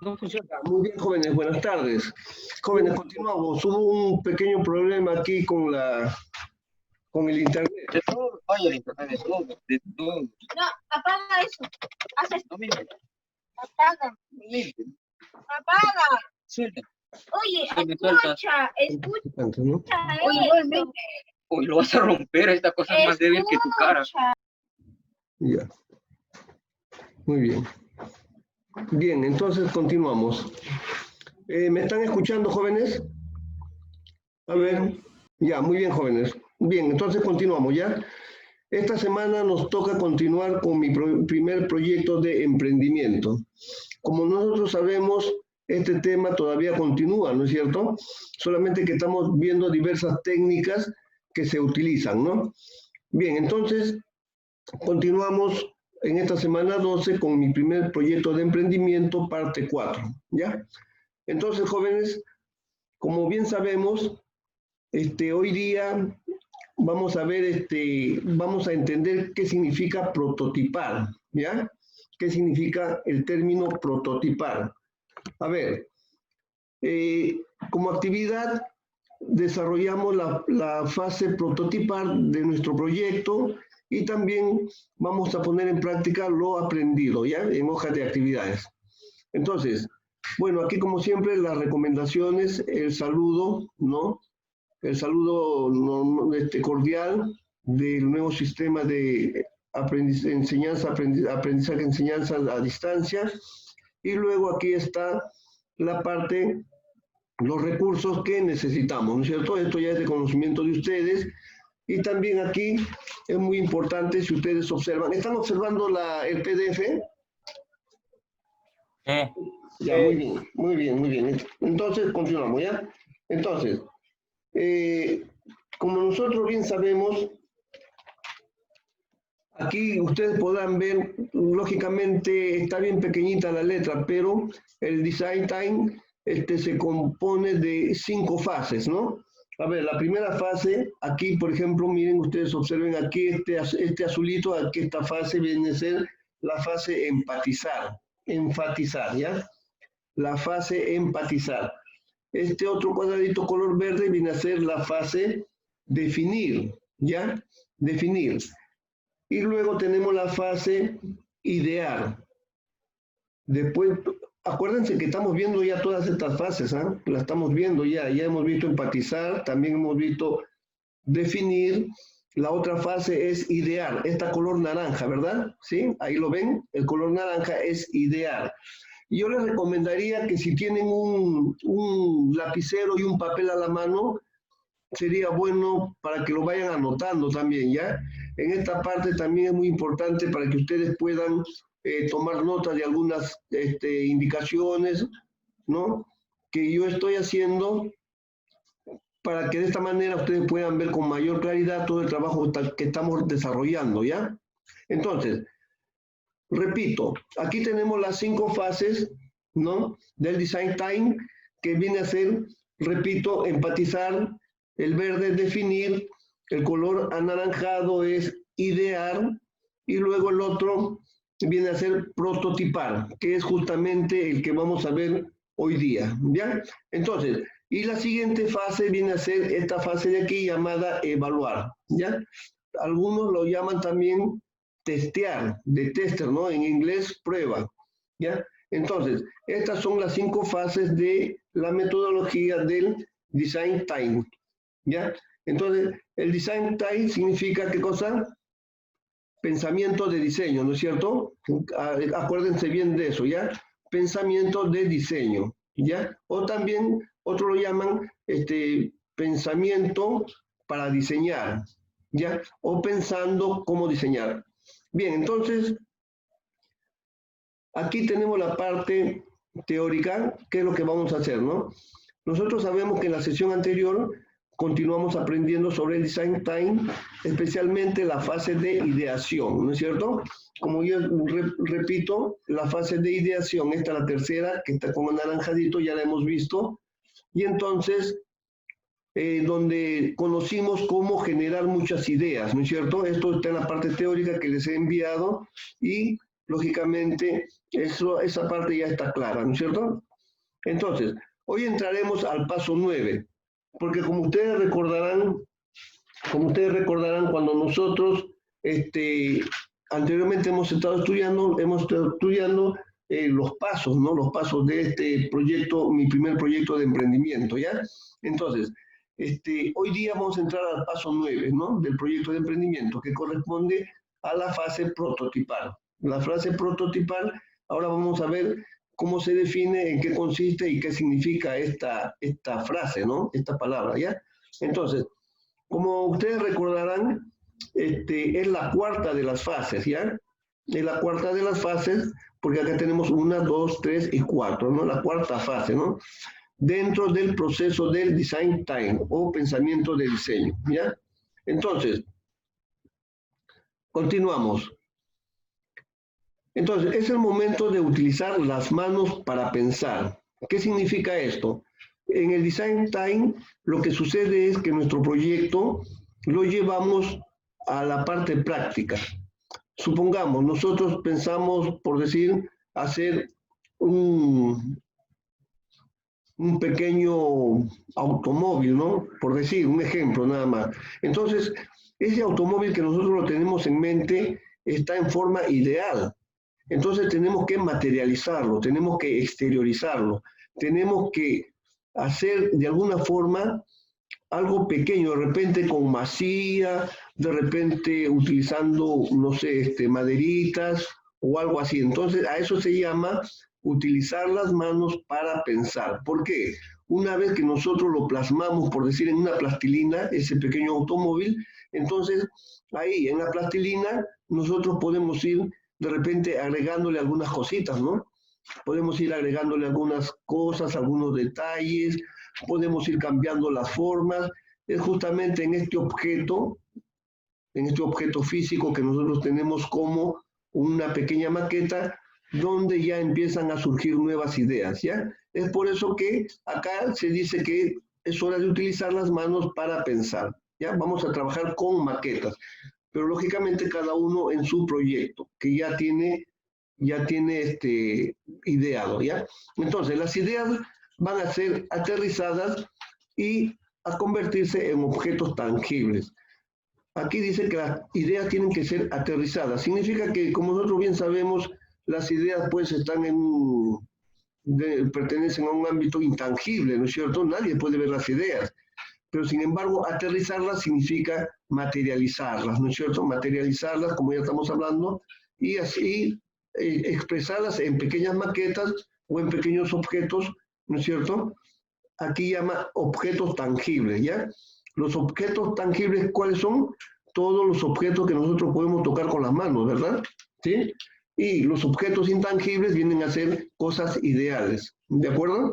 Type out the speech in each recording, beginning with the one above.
No funciona. Muy bien, jóvenes, buenas tardes. Jóvenes, continuamos. Hubo un pequeño problema aquí con el internet. De todo, vaya el internet, de todo, de todo. No, apaga eso. Haz esto. No mienten, Apaga. no mienten. Apaga. Suelta. Oye, Sí, me sueltas. escucha ¿No? Oye, eso. Hoy lo vas a romper, esta cosa es más débil que tu cara. Ya. Muy bien. Bien, entonces continuamos. ¿Me están escuchando, jóvenes? A ver. Ya, muy bien, jóvenes. Bien, entonces continuamos, ¿ya? Esta semana nos toca continuar con mi primer proyecto de emprendimiento. Como nosotros sabemos, este tema todavía continúa, ¿no es cierto? Solamente que estamos viendo diversas técnicas que se utilizan, ¿no? Bien, entonces continuamos en esta semana 12 con mi primer proyecto de emprendimiento, parte 4, ¿ya? Entonces, jóvenes, como bien sabemos, hoy día vamos a ver, vamos a entender qué significa prototipar, ¿ya? ¿Qué significa el término prototipar? A ver, como actividad desarrollamos la fase prototipar de nuestro proyecto y también vamos a poner en práctica lo aprendido, ¿ya? En hojas de actividades. Entonces, bueno, aquí como siempre las recomendaciones, el saludo, ¿no? El saludo cordial del nuevo sistema de aprendizaje, enseñanza a distancia. Y luego aquí está la parte, los recursos que necesitamos, ¿no es cierto? Esto ya es de conocimiento de ustedes. Y también aquí es muy importante, si ustedes observan, ¿están observando el PDF? Ya, muy bien, muy bien, muy bien. Entonces, continuamos, ¿ya? Entonces, como nosotros bien sabemos, aquí ustedes podrán ver, lógicamente está bien pequeñita la letra, pero el Design Time se compone de 5 fases, ¿no? A ver, la primera fase, aquí por ejemplo, miren, ustedes observen aquí este azulito, aquí esta fase viene a ser la fase enfatizar, ¿ya? La fase empatizar. Este otro cuadradito color verde viene a ser la fase definir, ¿ya? Definir. Y luego tenemos la fase idear. Después, acuérdense que estamos viendo ya todas estas fases, ¿ah? Las estamos viendo ya hemos visto empatizar, también hemos visto definir. La otra fase es idear, esta color naranja, ¿verdad? ¿Sí? Ahí lo ven, el color naranja es idear. Yo les recomendaría que si tienen un lapicero y un papel a la mano, sería bueno para que lo vayan anotando también, ¿ya? En esta parte también es muy importante para que ustedes puedan tomar nota de algunas indicaciones, ¿no? Que yo estoy haciendo para que de esta manera ustedes puedan ver con mayor claridad todo el trabajo que estamos desarrollando, ¿ya? Entonces, repito, aquí tenemos las 5 fases, ¿no? Del Design Time, que viene a ser, repito, empatizar, el verde es definir, el color anaranjado es idear, y luego el otro viene a ser prototipar, que es justamente el que vamos a ver hoy día, ¿ya? Entonces, y la siguiente fase viene a ser esta fase de aquí llamada evaluar, ¿ya? Algunos lo llaman también testear, de tester, ¿no? En inglés, prueba, ¿ya? Entonces, estas son las 5 fases de la metodología del Design Time, ¿ya? Entonces, el Design Time significa, ¿qué cosa? Pensamiento de diseño, ¿no es cierto? Acuérdense bien de eso, ¿ya? Pensamiento de diseño, ¿ya? O también, otros lo llaman pensamiento para diseñar, ¿ya? O pensando cómo diseñar. Bien, entonces, aquí tenemos la parte teórica, ¿qué es lo que vamos a hacer, no? Nosotros sabemos que en la sesión anterior continuamos aprendiendo sobre el Design Time, especialmente la fase de ideación, ¿no es cierto? Como yo repito, la fase de ideación, esta es la tercera, que está como anaranjadito, ya la hemos visto, y entonces, donde conocimos cómo generar muchas ideas, ¿no es cierto? Esto está en la parte teórica que les he enviado, y lógicamente, esa parte ya está clara, ¿no es cierto? Entonces, hoy entraremos al paso 9, porque como ustedes recordarán, cuando nosotros anteriormente hemos estado estudiando los pasos, ¿no? Los pasos de este proyecto, mi primer proyecto de emprendimiento, ¿ya? Entonces, hoy día vamos a entrar al paso 9, ¿no? Del proyecto de emprendimiento, que corresponde a la fase prototipal. La fase prototipal, ahora vamos a ver cómo se define, en qué consiste y qué significa esta frase, ¿no? Esta palabra, ¿ya? Entonces, como ustedes recordarán, es la cuarta de las fases, ¿ya? Es la cuarta de las fases, porque acá tenemos 1, 2, 3 y 4, ¿no? La cuarta fase, ¿no? Dentro del proceso del design time o pensamiento de diseño, ¿ya? Entonces, continuamos. Entonces, es el momento de utilizar las manos para pensar. ¿Qué significa esto? En el design time, lo que sucede es que nuestro proyecto lo llevamos a la parte práctica. Supongamos, nosotros pensamos, por decir, hacer un pequeño automóvil, ¿no? Por decir, un ejemplo nada más. Entonces, ese automóvil que nosotros lo tenemos en mente está en forma ideal. Entonces tenemos que materializarlo, tenemos que exteriorizarlo, tenemos que hacer de alguna forma algo pequeño, de repente con masía, de repente utilizando, no sé, maderitas o algo así. Entonces a eso se llama utilizar las manos para pensar. ¿Por qué? Una vez que nosotros lo plasmamos, por decir, en una plastilina, ese pequeño automóvil, entonces ahí en la plastilina nosotros podemos ir de repente agregándole algunas cositas, ¿no? Podemos ir agregándole algunas cosas, algunos detalles, podemos ir cambiando las formas. Es justamente en este objeto físico que nosotros tenemos como una pequeña maqueta, donde ya empiezan a surgir nuevas ideas, ¿ya? Es por eso que acá se dice que es hora de utilizar las manos para pensar, ¿ya? Vamos a trabajar con maquetas, pero lógicamente cada uno en su proyecto, que ya tiene ideado, ¿ya? Entonces, las ideas van a ser aterrizadas y a convertirse en objetos tangibles. Aquí dice que las ideas tienen que ser aterrizadas. Significa que, como nosotros bien sabemos, las ideas pues pertenecen a un ámbito intangible, ¿no es cierto? Nadie puede ver las ideas. Pero sin embargo, aterrizarlas significa materializarlas, ¿no es cierto? Materializarlas, como ya estamos hablando, y así expresarlas en pequeñas maquetas o en pequeños objetos, ¿no es cierto? Aquí llama objetos tangibles, ¿ya? Los objetos tangibles, ¿cuáles son? Todos los objetos que nosotros podemos tocar con las manos, ¿verdad? ¿Sí? Y los objetos intangibles vienen a ser cosas ideales, ¿de acuerdo?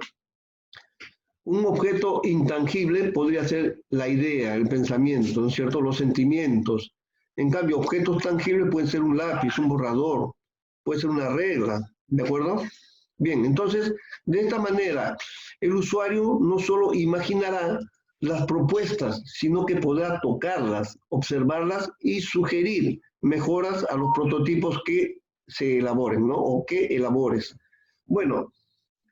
Un objeto intangible podría ser la idea, el pensamiento, ¿no es cierto? Los sentimientos. En cambio, objetos tangibles pueden ser un lápiz, un borrador, puede ser una regla, ¿de acuerdo? Bien, entonces, de esta manera, el usuario no solo imaginará las propuestas, sino que podrá tocarlas, observarlas y sugerir mejoras a los prototipos que se elaboren, ¿no? O que elabores. Bueno,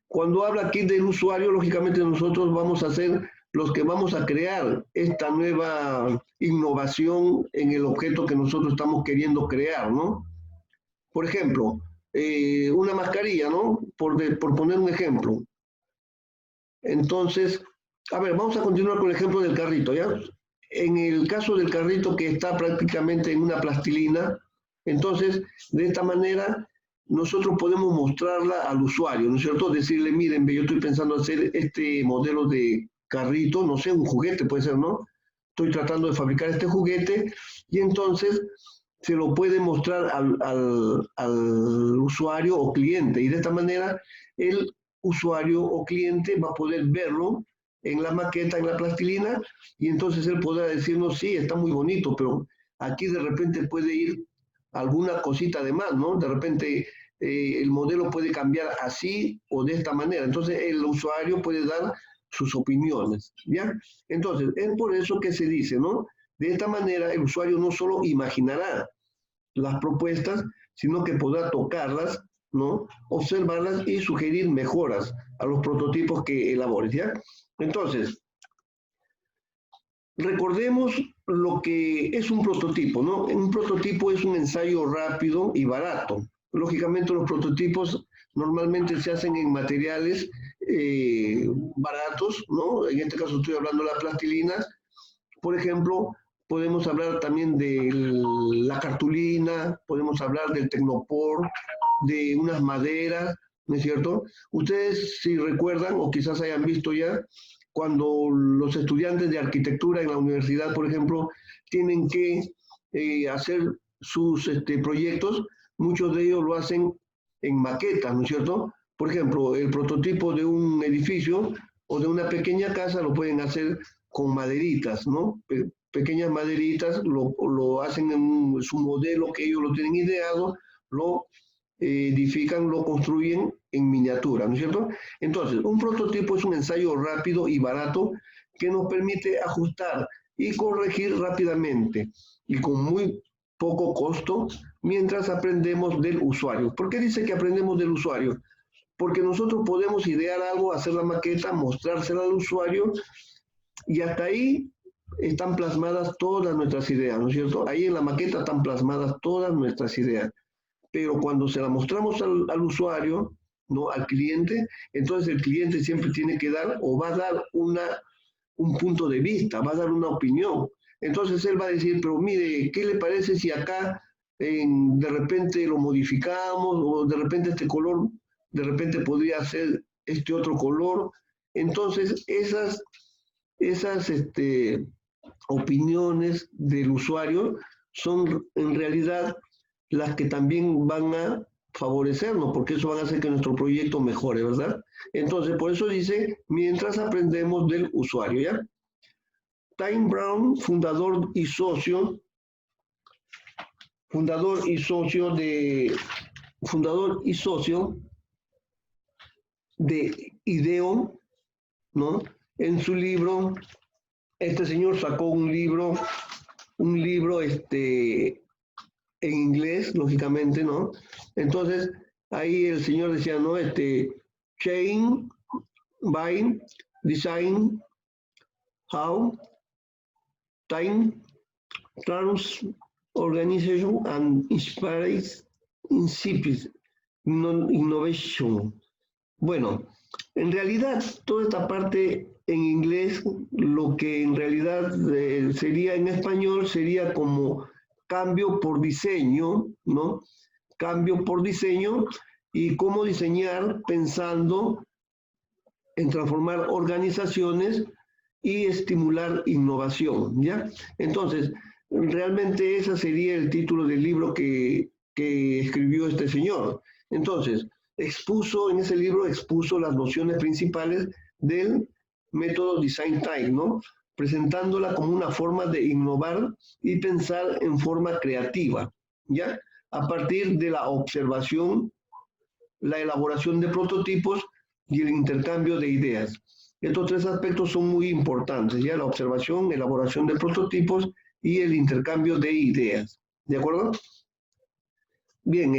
cuando habla aquí del usuario, lógicamente nosotros vamos a ser los que vamos a crear esta nueva innovación en el objeto que nosotros estamos queriendo crear, ¿no? Por ejemplo, una mascarilla, ¿no? Por poner un ejemplo. Entonces, a ver, vamos a continuar con el ejemplo del carrito, ¿ya? En el caso del carrito que está prácticamente en una plastilina, entonces, de esta manera, nosotros podemos mostrarla al usuario, ¿no es cierto? Decirle, miren, yo estoy pensando hacer este modelo de carrito, no sé, un juguete puede ser, ¿no? Estoy tratando de fabricar este juguete y entonces se lo puede mostrar al usuario o cliente y de esta manera el usuario o cliente va a poder verlo en la maqueta, en la plastilina, y entonces él podrá decirnos, sí, está muy bonito, pero aquí de repente puede ir alguna cosita de más, ¿no? De repente el modelo puede cambiar así o de esta manera. Entonces el usuario puede dar sus opiniones, ¿ya? Entonces es por eso que se dice, ¿no? De esta manera el usuario no solo imaginará, las propuestas, sino que podrá tocarlas, ¿no? Observarlas y sugerir mejoras a los prototipos que elabores, ¿ya? Entonces, recordemos lo que es un prototipo, ¿no? Un prototipo es un ensayo rápido y barato. Lógicamente los prototipos normalmente se hacen en materiales baratos, ¿no? En este caso estoy hablando de la plastilina. Por ejemplo, podemos hablar también de la cartulina, podemos hablar del tecnopor, de unas maderas, ¿no es cierto? Ustedes si recuerdan, o quizás hayan visto ya, cuando los estudiantes de arquitectura en la universidad, por ejemplo, tienen que hacer sus proyectos, muchos de ellos lo hacen en maquetas, ¿no es cierto? Por ejemplo, el prototipo de un edificio o de una pequeña casa lo pueden hacer con maderitas, ¿no? Pequeñas maderitas, lo hacen en su modelo que ellos lo tienen ideado, lo edifican, lo construyen en miniatura, ¿no es cierto? Entonces, un prototipo es un ensayo rápido y barato que nos permite ajustar y corregir rápidamente y con muy poco costo mientras aprendemos del usuario. ¿Por qué dice que aprendemos del usuario? Porque nosotros podemos idear algo, hacer la maqueta, mostrársela al usuario y hasta ahí están plasmadas todas nuestras ideas, ¿no es cierto? Ahí en la maqueta están plasmadas todas nuestras ideas. Pero cuando se la mostramos al usuario, ¿no? Al cliente, entonces el cliente siempre tiene que dar o va a dar un punto de vista, va a dar una opinión. Entonces él va a decir, pero mire, ¿qué le parece si acá de repente lo modificamos o de repente este color, de repente podría ser este otro color? Entonces esas opiniones del usuario son en realidad las que también van a favorecernos, porque eso van a hacer que nuestro proyecto mejore, ¿verdad? Entonces, por eso dice, mientras aprendemos del usuario, ¿ya? Time Brown, fundador y socio de IDEO, ¿no? En su libro, este señor sacó un libro en inglés, lógicamente, ¿no? Entonces, ahí el señor decía, ¿no? Change, Bind, Design, How, Time, Trans, Organization, and Inspires, Incipit, Innovation. Bueno, en realidad, toda esta parte en inglés, lo que en realidad sería en español, sería como cambio por diseño, ¿no? Cambio por diseño y cómo diseñar pensando en transformar organizaciones y estimular innovación, ¿ya? Entonces, realmente ese sería el título del libro que escribió este señor. Entonces, en ese libro expuso las nociones principales del método Design Time, ¿no? Presentándola como una forma de innovar y pensar en forma creativa, ¿ya? A partir de la observación, la elaboración de prototipos y el intercambio de ideas. Estos tres aspectos son muy importantes, ¿ya? La observación, elaboración de prototipos y el intercambio de ideas, ¿de acuerdo? Bien,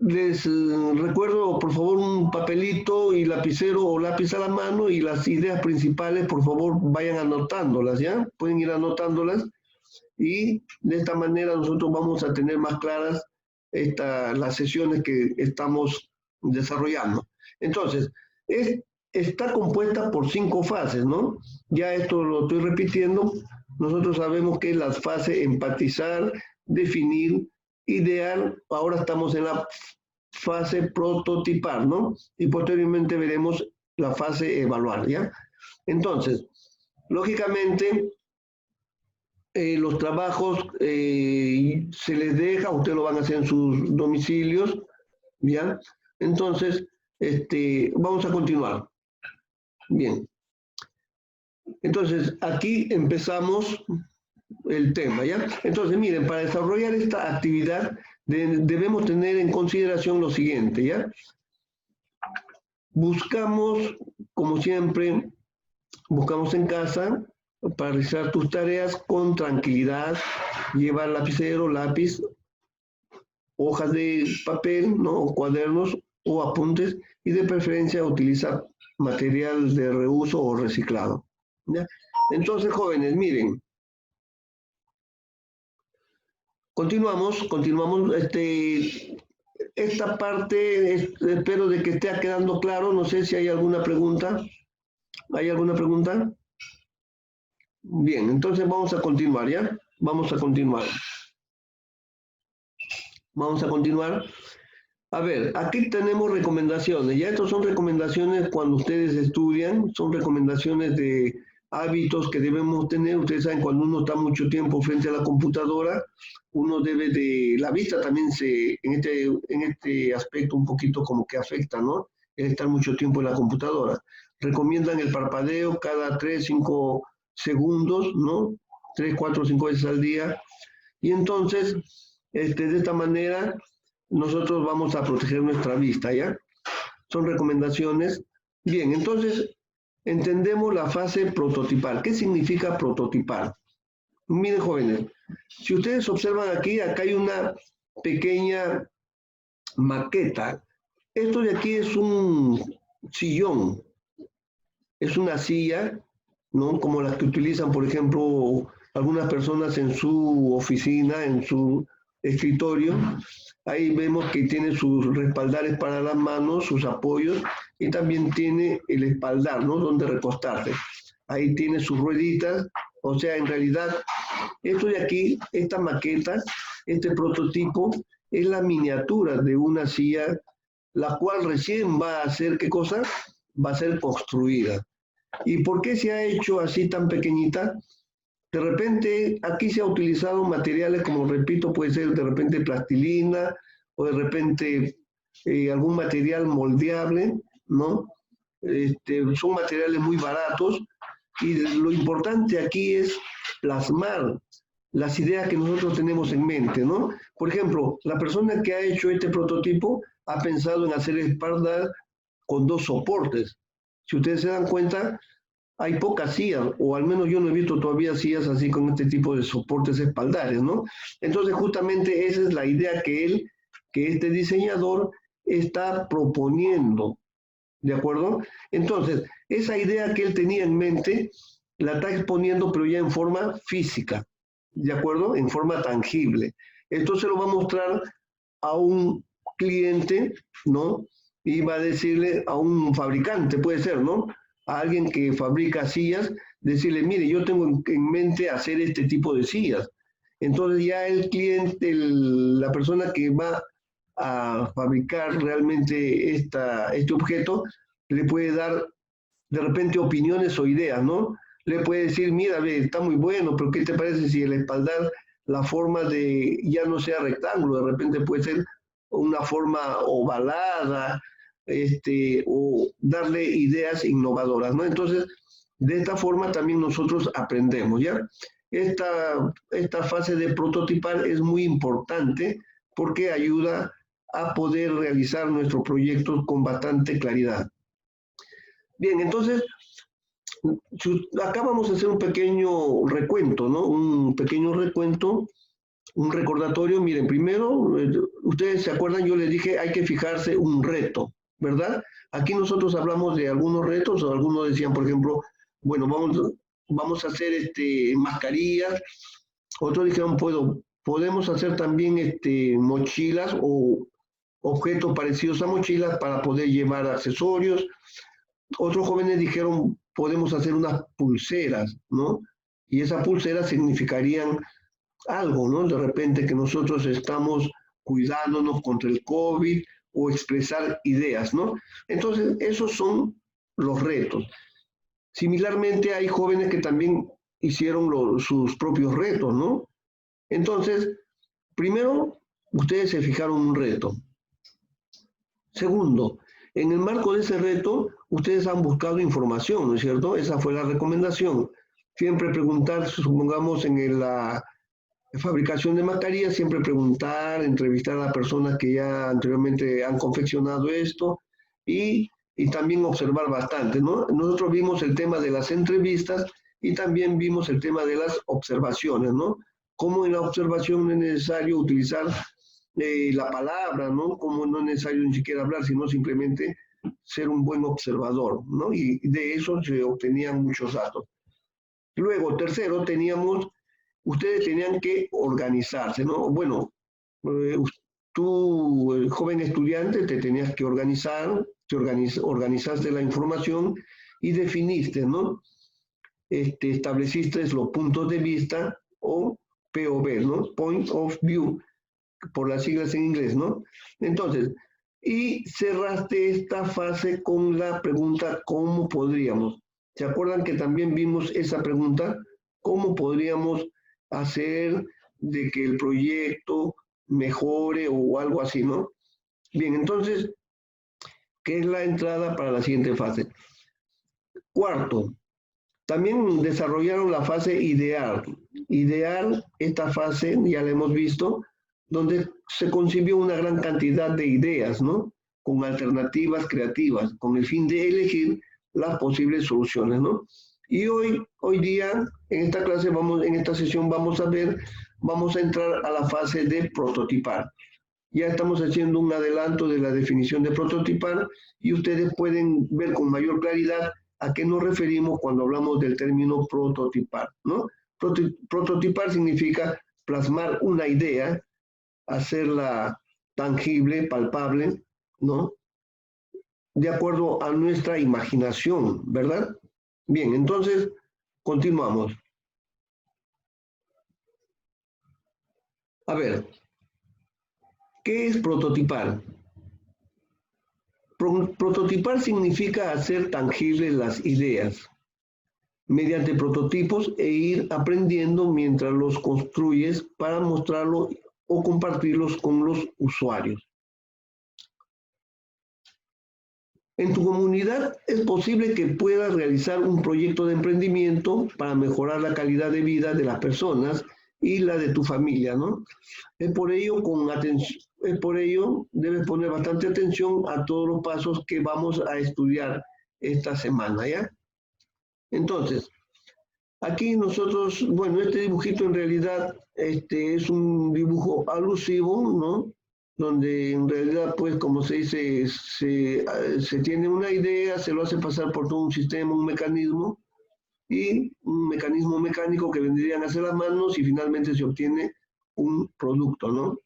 les recuerdo, por favor, un papelito y lapicero o lápiz a la mano y las ideas principales, por favor, vayan anotándolas, ¿ya? Pueden ir anotándolas y de esta manera nosotros vamos a tener más claras las sesiones que estamos desarrollando. Entonces, está compuesta por 5 fases, ¿no? Ya esto lo estoy repitiendo. Nosotros sabemos que es la fase empatizar, definir, idear. Ahora estamos en la fase prototipar, ¿no? Y posteriormente veremos la fase evaluar, ¿ya? Entonces, lógicamente, los trabajos se les deja, ustedes lo van a hacer en sus domicilios, ¿ya? Entonces, vamos a continuar. Bien. Entonces, aquí empezamos el tema, ¿ya? Entonces, miren, para desarrollar esta actividad debemos tener en consideración lo siguiente, ¿ya? Buscamos, como siempre, buscamos en casa para realizar tus tareas con tranquilidad, llevar lapicero, lápiz, hojas de papel, ¿no? O cuadernos o apuntes, y de preferencia utiliza material de reuso o reciclado. ¿Ya? Entonces, jóvenes, miren, continuamos, esta parte, espero de que esté quedando claro, no sé si hay alguna pregunta. ¿Hay alguna pregunta? Bien, entonces vamos a continuar, ¿ya? Vamos a continuar. Vamos a continuar. A ver, aquí tenemos recomendaciones. Ya estas son recomendaciones cuando ustedes estudian, son recomendaciones de hábitos que debemos tener. Ustedes saben, cuando uno está mucho tiempo frente a la computadora, uno debe de, la vista también en este aspecto un poquito como que afecta, ¿no? El estar mucho tiempo en la computadora. Recomiendan el parpadeo cada 3, 5 segundos, ¿no? 3, 4, 5 veces al día. Y entonces, de esta manera, nosotros vamos a proteger nuestra vista, ¿ya? Son recomendaciones. Bien, entonces, entendemos la fase prototipal. ¿Qué significa prototipar? Miren, jóvenes, si ustedes observan aquí, acá hay una pequeña maqueta. Esto de aquí es un sillón, es una silla, ¿no? Como las que utilizan, por ejemplo, algunas personas en su oficina, en su escritorio. Ahí vemos que tiene sus respaldares para las manos, sus apoyos, y también tiene el espaldar, ¿no? Donde recostarse. Ahí tiene sus rueditas. O sea, en realidad, esto de aquí, esta maqueta, este prototipo, es la miniatura de una silla, la cual recién va a ser, ¿qué cosa? Va a ser construida. ¿Y por qué se ha hecho así tan pequeñita? De repente aquí se ha utilizado materiales como, repito, puede ser de repente plastilina o de repente algún material moldeable, ¿no? Son materiales muy baratos y lo importante aquí es plasmar las ideas que nosotros tenemos en mente, ¿no? Por ejemplo, la persona que ha hecho este prototipo ha pensado en hacer espaldas con 2 soportes. Si ustedes se dan cuenta, hay pocas sillas, o al menos yo no he visto todavía sillas así con este tipo de soportes espaldares, ¿no? Entonces, justamente esa es la idea que este diseñador está proponiendo, ¿de acuerdo? Entonces, esa idea que él tenía en mente, la está exponiendo, pero ya en forma física, ¿de acuerdo? En forma tangible. Entonces lo va a mostrar a un cliente, ¿no? Y va a decirle a un fabricante, puede ser, ¿no? A alguien que fabrica sillas, decirle, mire, yo tengo en mente hacer este tipo de sillas. Entonces ya el cliente, la persona que va a fabricar realmente este objeto, le puede dar de repente opiniones o ideas, ¿no? Le puede decir, mira, ve, está muy bueno, pero ¿qué te parece si el espaldar, la forma de, ya no sea rectángulo, de repente puede ser una forma ovalada, o darle ideas innovadoras, ¿no? Entonces, de esta forma también nosotros aprendemos, ¿ya? Esta fase de prototipar es muy importante porque ayuda a poder realizar nuestros proyectos con bastante claridad. Bien, entonces, acá vamos a hacer un pequeño recuento, ¿no? Un pequeño recuento, un recordatorio. Miren, primero, ustedes se acuerdan, yo les dije, hay que fijarse un reto, ¿verdad? Aquí nosotros hablamos de algunos retos, o algunos decían, por ejemplo, bueno, vamos a hacer mascarillas. Otros dijeron, podemos hacer también mochilas o objetos parecidos a mochilas para poder llevar accesorios. Otros jóvenes dijeron, podemos hacer unas pulseras, ¿no? Y esas pulseras significarían algo, ¿no? De repente que nosotros estamos cuidándonos contra el COVID o expresar ideas, ¿no? Entonces, esos son los retos. Similarmente, hay jóvenes que también hicieron sus propios retos, ¿no? Entonces, primero, ustedes se fijaron un reto. Segundo, en el marco de ese reto, ustedes han buscado información, ¿no es cierto? Esa fue la recomendación. Siempre preguntar, supongamos en la fabricación de mascarillas, siempre preguntar, entrevistar a las personas que ya anteriormente han confeccionado esto y también observar bastante, ¿no? Nosotros vimos el tema de las entrevistas Y también vimos el tema de las observaciones, ¿no? Cómo en la observación no es necesario utilizar la palabra, ¿no? Como no es necesario ni siquiera hablar, sino simplemente ser un buen observador, ¿no? Y de eso se obtenían muchos datos. Luego, tercero, ustedes tenían que organizarse, ¿no? Bueno, tú, el joven estudiante, te tenías que organizar, organizaste la información y definiste, ¿no? Estableciste los puntos de vista o POV, ¿no? Point of View, por las siglas en inglés, ¿no? Entonces, y cerraste esta fase con la pregunta, ¿cómo podríamos? ¿Se acuerdan que también vimos esa pregunta? ¿Cómo podríamos hacer de que el proyecto mejore o algo así, ¿no? Bien, entonces, ¿qué es la entrada para la siguiente fase? Cuarto, también desarrollaron la fase ideal. Ideal, esta fase, ya la hemos visto, donde se concibió una gran cantidad de ideas, ¿no? Con alternativas creativas, con el fin de elegir las posibles soluciones, ¿no? Y hoy día, en esta clase, en esta sesión, vamos a entrar a la fase de prototipar. Ya estamos haciendo un adelanto de la definición de prototipar y ustedes pueden ver con mayor claridad a qué nos referimos cuando hablamos del término prototipar, ¿no? Prototipar significa plasmar una idea, hacerla tangible, palpable, ¿no? De acuerdo a nuestra imaginación, ¿verdad? Bien, entonces, continuamos. A ver, ¿qué es prototipar? Prototipar significa hacer tangibles las ideas mediante prototipos e ir aprendiendo mientras los construyes para mostrarlo o compartirlos con los usuarios. En tu comunidad es posible que puedas realizar un proyecto de emprendimiento para mejorar la calidad de vida de las personas y la de tu familia, ¿no? Es por ello, debes poner bastante atención a todos los pasos que vamos a estudiar esta semana, ¿ya? Entonces, aquí nosotros, bueno, este dibujito en realidad es un dibujo alusivo, ¿no? Donde en realidad, pues, como se dice, se tiene una idea, se lo hace pasar por todo un sistema, un mecanismo, y un mecanismo mecánico que vendrían a ser las manos y finalmente se obtiene un producto, ¿no?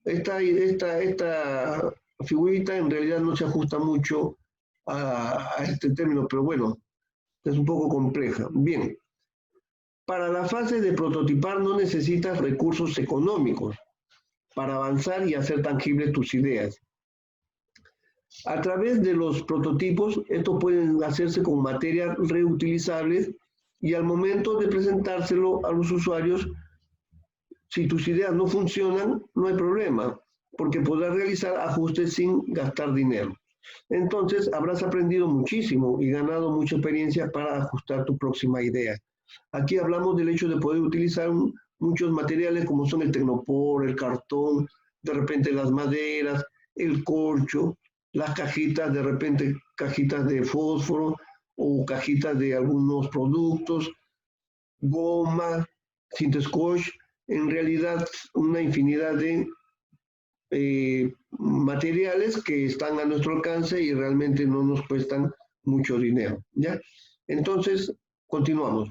Esta figurita en realidad no se ajusta mucho a este término, pero bueno, es un poco compleja. Bien, para la fase de prototipar no necesitas recursos económicos para avanzar y hacer tangibles tus ideas. A través de los prototipos, estos pueden hacerse con materias reutilizables y al momento de presentárselo a los usuarios, si tus ideas no funcionan, no hay problema, porque podrás realizar ajustes sin gastar dinero. Entonces, habrás aprendido muchísimo y ganado mucha experiencia para ajustar tu próxima idea. Aquí hablamos del hecho de poder utilizar muchos materiales como son el tecnopor, el cartón, de repente las maderas, el corcho, las cajitas, de repente cajitas de fósforo o cajitas de algunos productos, goma, cinta scotch, en realidad una infinidad de materiales que están a nuestro alcance y realmente no nos cuestan mucho dinero, ¿ya? Entonces, continuamos.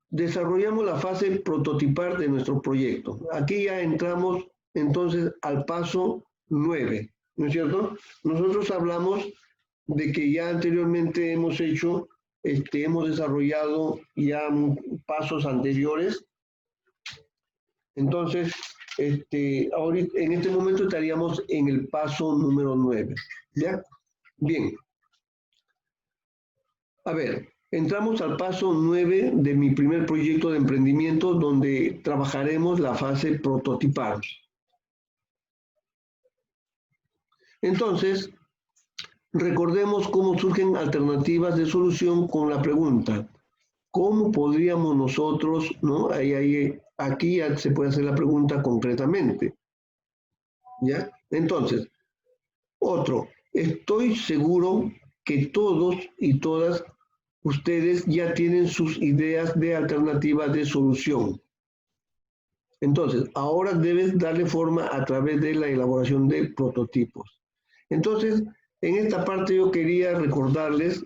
Desarrollamos la fase prototipar de nuestro proyecto. Aquí ya entramos entonces al paso 9, ¿no es cierto? Nosotros hablamos de que ya anteriormente hemos desarrollado ya pasos anteriores. Entonces, ahorita, en este momento estaríamos en el paso número 9, ¿ya? Bien. A ver, entramos al paso 9 de mi primer proyecto de emprendimiento donde trabajaremos la fase prototipar. Entonces, recordemos cómo surgen alternativas de solución con la pregunta, ¿cómo podríamos nosotros, ¿no? Aquí ya se puede hacer la pregunta concretamente, ¿ya? Entonces, estoy seguro que todos y todas ustedes ya tienen sus ideas de alternativa de solución. Entonces, ahora debes darle forma a través de la elaboración de prototipos. Entonces, en esta parte yo quería recordarles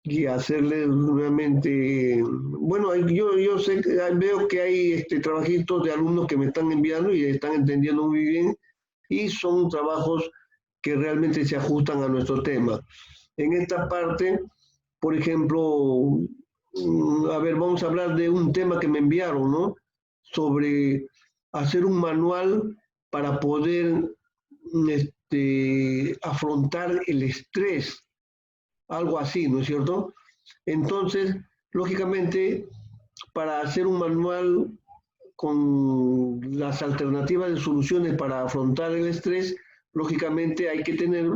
y hacerles nuevamente, bueno, yo sé que veo que hay trabajitos de alumnos que me están enviando y están entendiendo muy bien y son trabajos que realmente se ajustan a nuestro tema. En esta parte, por ejemplo, a ver, vamos a hablar de un tema que me enviaron, ¿no? Sobre hacer un manual para poder afrontar el estrés, algo así, ¿no es cierto? Entonces, lógicamente, para hacer un manual con las alternativas de soluciones para afrontar el estrés, lógicamente hay que tener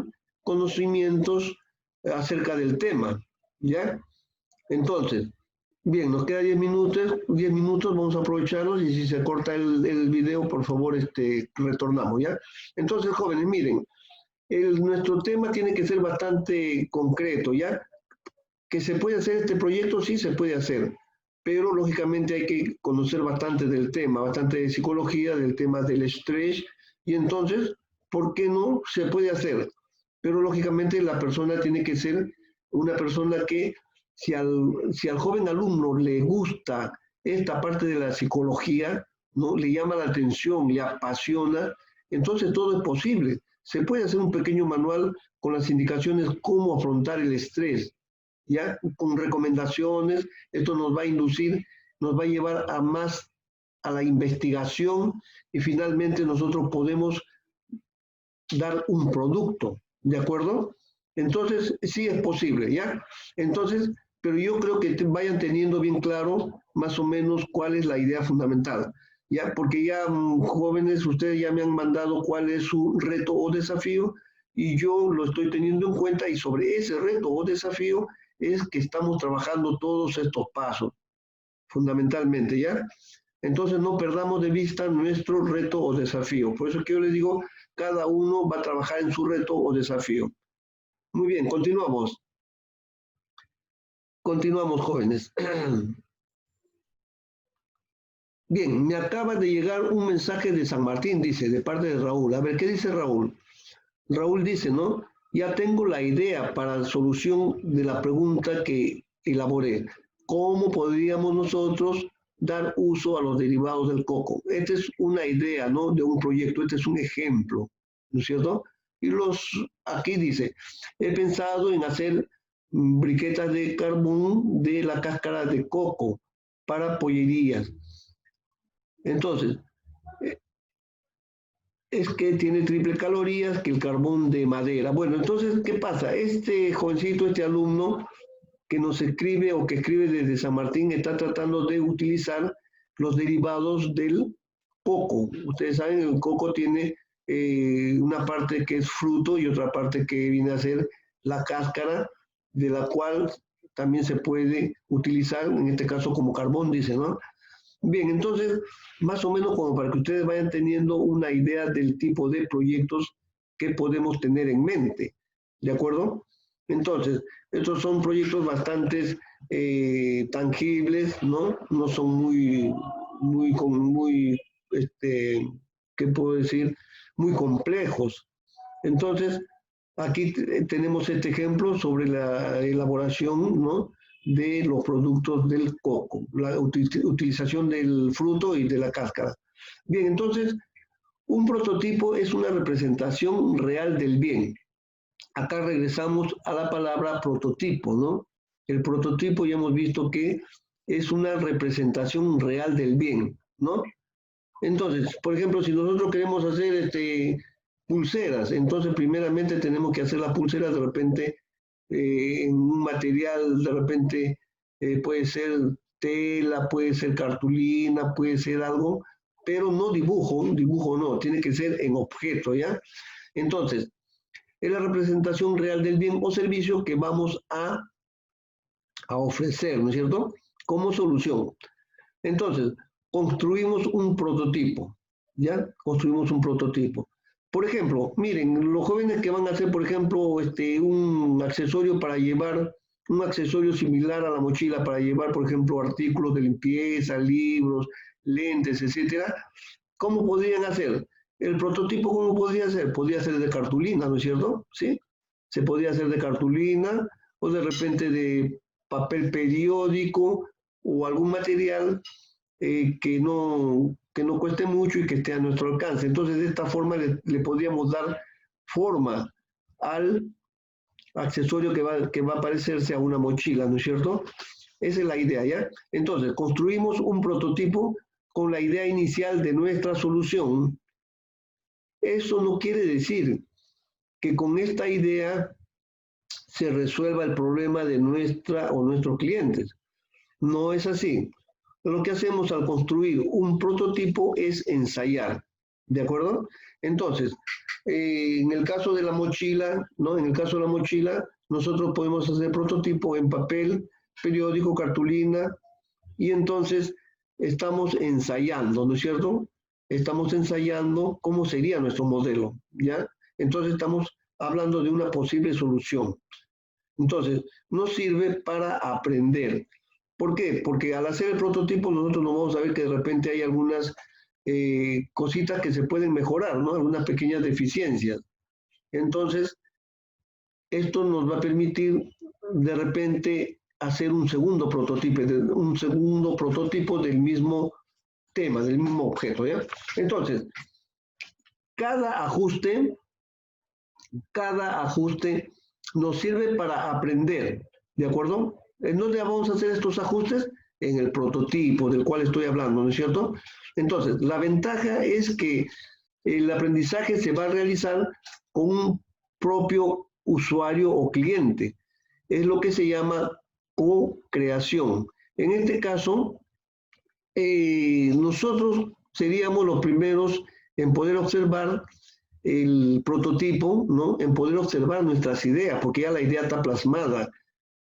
conocimientos acerca del tema, ¿ya? Entonces, bien, nos queda 10 minutos, vamos a aprovecharlos y si se corta el video, por favor, retornamos, ¿ya? Entonces, jóvenes, miren, nuestro tema tiene que ser bastante concreto, ¿ya? ¿Que se puede hacer este proyecto? Sí, se puede hacer, pero lógicamente hay que conocer bastante del tema, bastante de psicología, del tema del estrés, y entonces, ¿por qué no? Se puede hacer, pero lógicamente la persona tiene que ser una persona que, si al joven alumno le gusta esta parte de la psicología, ¿no? Le llama la atención, le apasiona, entonces todo es posible. Se puede hacer un pequeño manual con las indicaciones cómo afrontar el estrés, ¿ya? Con recomendaciones, esto nos va a inducir, nos va a llevar a la investigación y finalmente nosotros podemos dar un producto, ¿de acuerdo? Entonces, sí es posible, ¿ya? Entonces, pero yo creo que vayan teniendo bien claro más o menos cuál es la idea fundamental, ¿ya? Porque ya, jóvenes, ustedes ya me han mandado cuál es su reto o desafío y yo lo estoy teniendo en cuenta y sobre ese reto o desafío es que estamos trabajando todos estos pasos, fundamentalmente, ¿ya? Entonces no perdamos de vista nuestro reto o desafío. Por eso que yo les digo, cada uno va a trabajar en su reto o desafío. Muy bien, continuamos. Continuamos, jóvenes. Bien, me acaba de llegar un mensaje de San Martín, dice, de parte de Raúl. A ver, ¿qué dice Raúl? Raúl dice, ¿no? Ya tengo la idea para la solución de la pregunta que elaboré. ¿Cómo podríamos nosotros dar uso a los derivados del coco? Esta es una idea, ¿no? De un proyecto, este es un ejemplo, ¿no es cierto? Y aquí dice, he pensado en hacer briquetas de carbón de la cáscara de coco para pollerías. Entonces, es que tiene triple calorías que el carbón de madera. Bueno, entonces, ¿qué pasa? Este jovencito, este alumno que nos escribe o que escribe desde San Martín está tratando de utilizar los derivados del coco. Ustedes saben, el coco tiene una parte que es fruto y otra parte que viene a ser la cáscara, de la cual también se puede utilizar, en este caso como carbón, dice, ¿no? Bien, entonces, más o menos como para que ustedes vayan teniendo una idea del tipo de proyectos que podemos tener en mente, ¿de acuerdo? Entonces, estos son proyectos bastante tangibles, ¿no? No son ¿qué puedo decir? Muy complejos. Entonces, aquí tenemos este ejemplo sobre la elaboración, ¿no? De los productos del coco, la utilización del fruto y de la cáscara. Bien, entonces, un prototipo es una representación real del bien. Acá regresamos a la palabra prototipo, ¿no? El prototipo ya hemos visto que es una representación real del bien, ¿no? Entonces, por ejemplo, si nosotros queremos hacer pulseras, entonces primeramente tenemos que hacer las pulseras de repente en un material, de repente puede ser tela, puede ser cartulina, puede ser algo, pero no dibujo no, tiene que ser en objeto, ¿ya? Entonces, es la representación real del bien o servicio que vamos a ofrecer, ¿no es cierto? Como solución. Entonces, construimos un prototipo, ¿ya? Construimos un prototipo. Por ejemplo, miren, los jóvenes que van a hacer, por ejemplo, un accesorio para llevar un accesorio similar a la mochila para llevar, por ejemplo, artículos de limpieza, libros, lentes, etcétera, ¿cómo podrían hacer? El prototipo, ¿cómo podría ser? Podría ser de cartulina, ¿no es cierto? ¿Sí? Se podría hacer de cartulina o de repente de papel periódico o algún material que no cueste mucho y que esté a nuestro alcance. Entonces, de esta forma le podríamos dar forma al accesorio que va a parecerse a una mochila, ¿no es cierto? Esa es la idea, ¿ya? Entonces, construimos un prototipo con la idea inicial de nuestra solución. Eso no quiere decir que con esta idea se resuelva el problema de nuestra o nuestros clientes. No es así. Lo que hacemos al construir un prototipo es ensayar, ¿de acuerdo? Entonces, en el caso de la mochila, ¿no? En el caso de la mochila, nosotros podemos hacer prototipo en papel, periódico, cartulina, y entonces estamos ensayando, ¿no es cierto? Estamos ensayando cómo sería nuestro modelo, ¿ya? Entonces estamos hablando de una posible solución. Entonces, nos sirve para aprender. ¿Por qué? Porque al hacer el prototipo nosotros no vamos a ver que de repente hay algunas cositas que se pueden mejorar, ¿no? Algunas pequeñas deficiencias. Entonces, esto nos va a permitir de repente hacer un segundo prototipo del mismo tema, del mismo objeto, ¿ya? Entonces, cada ajuste nos sirve para aprender, ¿de acuerdo? ¿En dónde vamos a hacer estos ajustes? En el prototipo del cual estoy hablando, ¿no es cierto? Entonces, la ventaja es que el aprendizaje se va a realizar con un propio usuario o cliente. Es lo que se llama co-creación. En este caso, nosotros seríamos los primeros en poder observar el prototipo, ¿no? En poder observar nuestras ideas, porque ya la idea está plasmada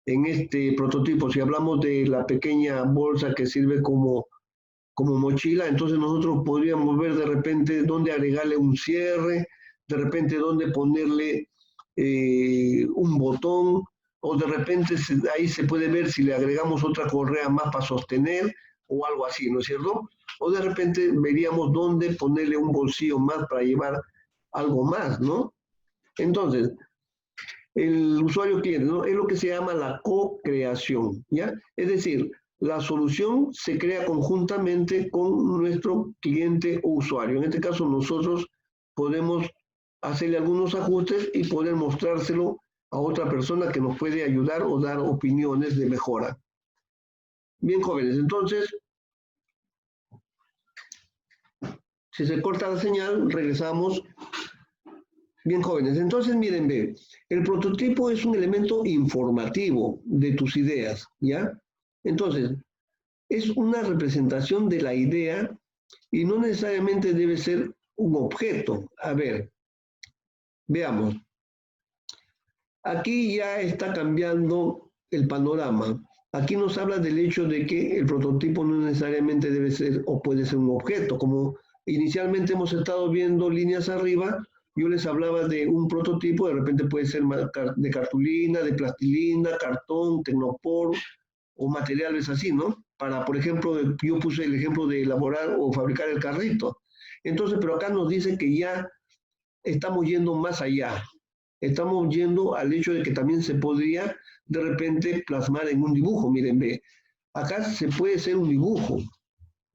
en este prototipo. Si hablamos de la pequeña bolsa que sirve como mochila, entonces nosotros podríamos ver de repente dónde agregarle un cierre, de repente dónde ponerle un botón, o de repente ahí se puede ver si le agregamos otra correa más para sostener o algo así, ¿no es cierto? O de repente veríamos dónde ponerle un bolsillo más para llevar algo más, ¿no? Entonces, el usuario cliente, ¿no? Es lo que se llama la co-creación, ¿ya? Es decir, la solución se crea conjuntamente con nuestro cliente o usuario. En este caso, nosotros podemos hacerle algunos ajustes y poder mostrárselo a otra persona que nos puede ayudar o dar opiniones de mejora. Bien, jóvenes, entonces, si se corta la señal, regresamos. Bien, jóvenes, entonces miren, ve, el prototipo es un elemento informativo de tus ideas, ¿ya? Entonces, es una representación de la idea y no necesariamente debe ser un objeto. A ver, veamos. Aquí ya está cambiando el panorama. Aquí nos habla del hecho de que el prototipo no necesariamente debe ser o puede ser un objeto. Como inicialmente hemos estado viendo líneas arriba, yo les hablaba de un prototipo, de repente puede ser de cartulina, de plastilina, cartón, tecnopor o materiales así, ¿no? Para, por ejemplo, yo puse el ejemplo de elaborar o fabricar el carrito. Entonces, pero acá nos dice que ya estamos yendo más allá. Estamos yendo al hecho de que también se podría de repente plasmar en un dibujo. Miren, ve, acá se puede hacer un dibujo.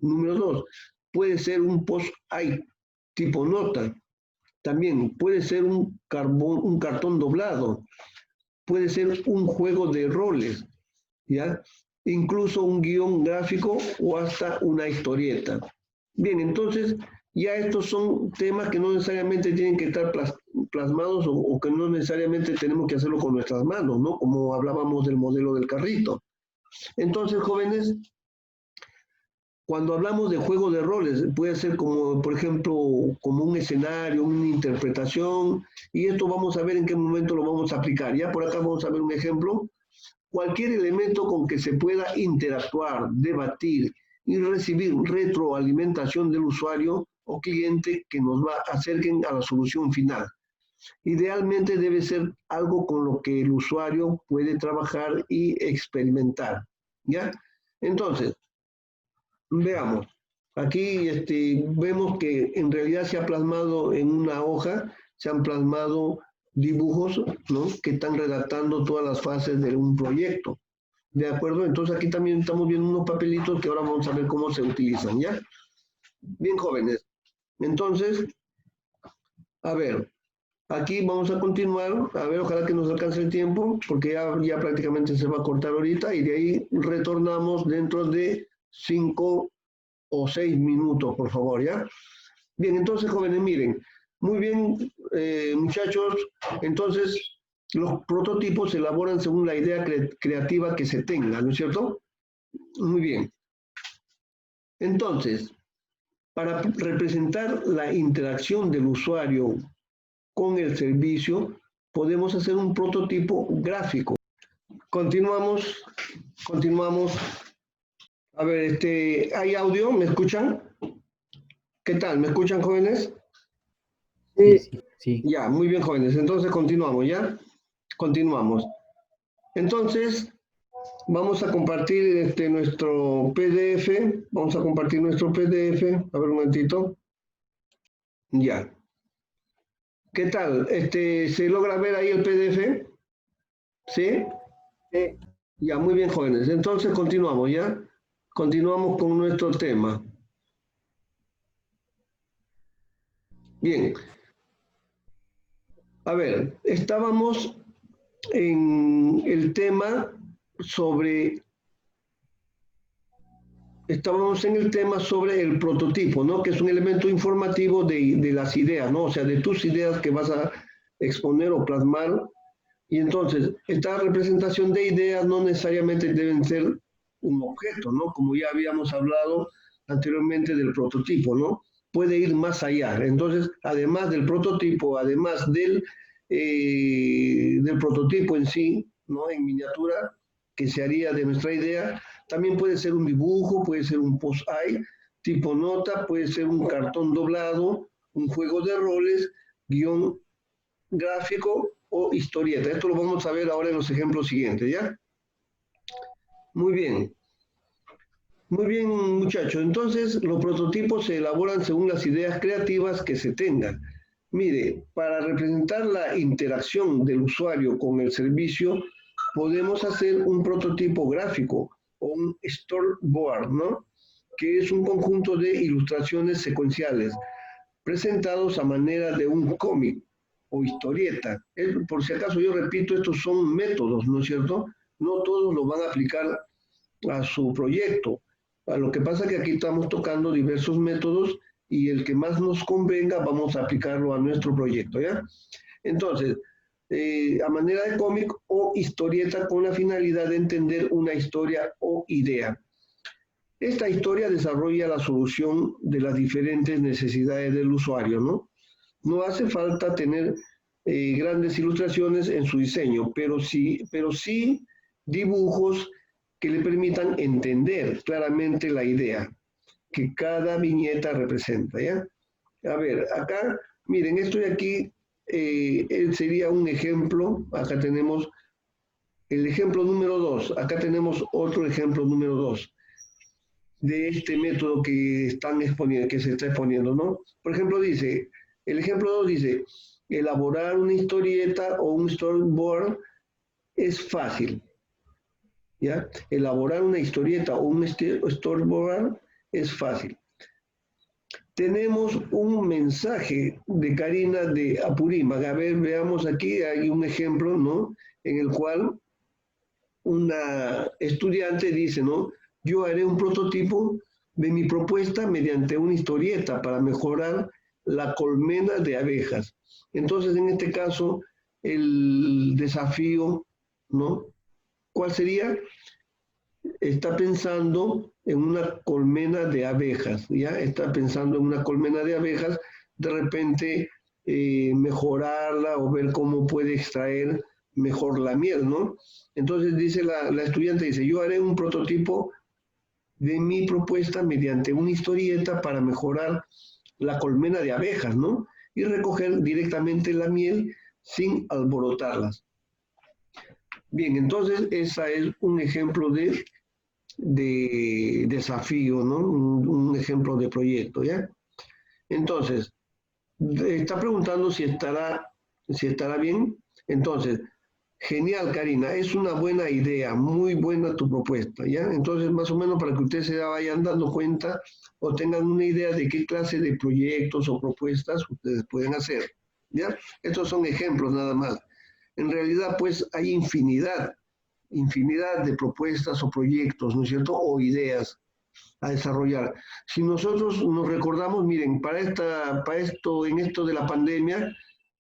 Número 2, puede ser un post-it tipo nota. También puede ser un cartón doblado. Puede ser un juego de roles, ¿ya? Incluso un guión gráfico o hasta una historieta. Bien, entonces ya estos son temas que no necesariamente tienen que estar plasmados o que no necesariamente tenemos que hacerlo con nuestras manos, ¿no? Como hablábamos del modelo del carrito. Entonces, jóvenes, cuando hablamos de juego de roles, puede ser como, por ejemplo, como un escenario, una interpretación, y esto vamos a ver en qué momento lo vamos a aplicar. Ya por acá vamos a ver un ejemplo. Cualquier elemento con que se pueda interactuar, debatir y recibir retroalimentación del usuario o cliente que nos acerquen a la solución final. Idealmente debe ser algo con lo que el usuario puede trabajar y experimentar, ¿ya? Entonces, veamos. Aquí vemos que en realidad se ha plasmado en una hoja, se han plasmado dibujos, ¿no? Que están redactando todas las fases de un proyecto. ¿De acuerdo? Entonces aquí también estamos viendo unos papelitos que ahora vamos a ver cómo se utilizan, ¿ya? Bien, jóvenes. Entonces, a ver, aquí vamos a continuar. A ver, ojalá que nos alcance el tiempo, porque ya prácticamente se va a cortar ahorita y de ahí retornamos dentro de 5 o 6 minutos, por favor, ¿ya? Bien, entonces, jóvenes, miren. Muy bien, muchachos. Entonces, los prototipos se elaboran según la idea creativa que se tenga, ¿no es cierto? Muy bien. Entonces, para representar la interacción del usuario con el servicio, podemos hacer un prototipo gráfico. Continuamos. A ver, ¿hay audio? ¿Me escuchan? ¿Qué tal? ¿Me escuchan, jóvenes? Sí. Ya, muy bien, jóvenes. Entonces, continuamos, ¿ya? Continuamos. Entonces, vamos a compartir nuestro PDF. Vamos a compartir nuestro PDF. A ver un momentito. Ya. ¿Qué tal? ¿Se logra ver ahí el PDF? ¿Sí? Ya, muy bien, jóvenes. Entonces, continuamos, ¿ya? Continuamos con nuestro tema. Bien. A ver, estábamos en el tema sobre el prototipo, ¿no? Que es un elemento informativo de las ideas, ¿no? O sea, de tus ideas que vas a exponer o plasmar. Y entonces, esta representación de ideas no necesariamente deben ser un objeto, ¿no? Como ya habíamos hablado anteriormente del prototipo, ¿no? Puede ir más allá. Entonces, además del prototipo, además del prototipo en sí, ¿no? En miniatura, que se haría de nuestra idea, también puede ser un dibujo, puede ser un post-it, tipo nota, puede ser un cartón doblado, un juego de roles, guión gráfico o historieta. Esto lo vamos a ver ahora en los ejemplos siguientes, ¿ya? Muy bien. Muy bien, muchachos. Entonces, los prototipos se elaboran según las ideas creativas que se tengan. Mire, para representar la interacción del usuario con el servicio, podemos hacer un prototipo gráfico o un storyboard, ¿no? Que es un conjunto de ilustraciones secuenciales presentados a manera de un cómic o historieta. Por si acaso yo repito, estos son métodos, ¿no es cierto? No todos lo van a aplicar a su proyecto. Lo que pasa es que aquí estamos tocando diversos métodos y el que más nos convenga vamos a aplicarlo a nuestro proyecto, ¿ya? Entonces, a manera de cómic o historieta con la finalidad de entender una historia o idea. Esta historia desarrolla la solución de las diferentes necesidades del usuario, ¿no? No hace falta tener grandes ilustraciones en su diseño, pero sí dibujos que le permitan entender claramente la idea que cada viñeta representa, ¿ya? A ver, acá, miren, esto de aquí sería un ejemplo. Acá tenemos el ejemplo número 2. Acá tenemos otro ejemplo número 2 de este método que se está exponiendo, ¿no? Por ejemplo, dice, el ejemplo 2 dice, elaborar una historieta o un storyboard es fácil, ¿ya? Elaborar una historieta o un storyboard es fácil. Tenemos un mensaje de Karina de Apurímac. A ver, veamos aquí, hay un ejemplo, ¿no? En el cual una estudiante dice, ¿no? Yo haré un prototipo de mi propuesta mediante una historieta para mejorar la colmena de abejas. Entonces, en este caso, el desafío, ¿no? ¿Cuál sería? Está pensando en una colmena de abejas, ¿ya? Está pensando en una colmena de abejas, de repente mejorarla o ver cómo puede extraer mejor la miel, ¿no? Entonces dice la estudiante, dice, yo haré un prototipo de mi propuesta mediante una historieta para mejorar la colmena de abejas, ¿no? y recoger directamente la miel sin alborotarlas. Bien, entonces ese es un ejemplo de desafío, ¿no? Un ejemplo de proyecto, ¿ya? Entonces, está preguntando si estará bien. Entonces, genial, Karina, es una buena idea, muy buena tu propuesta, ¿ya? Entonces, más o menos para que ustedes se vayan dando cuenta o tengan una idea de qué clase de proyectos o propuestas ustedes pueden hacer, ¿ya? Estos son ejemplos nada más. En realidad, pues, hay infinidad de propuestas o proyectos, ¿no es cierto? O ideas a desarrollar. Si nosotros nos recordamos, miren, en esto de la pandemia,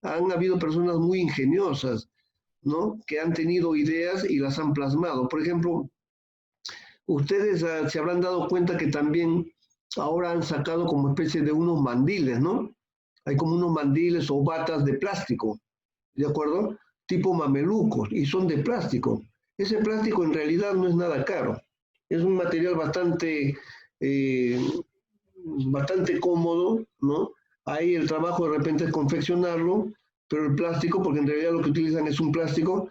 han habido personas muy ingeniosas, ¿no? Que han tenido ideas y las han plasmado. Por ejemplo, ustedes se habrán dado cuenta que también ahora han sacado como especie de unos mandiles, ¿no? Hay como unos mandiles o batas de plástico, ¿de acuerdo? Tipo mamelucos, y son de plástico. Ese plástico en realidad no es nada caro. Es un material bastante cómodo, ¿no? Ahí el trabajo de repente es confeccionarlo, pero el plástico, porque en realidad lo que utilizan es un plástico,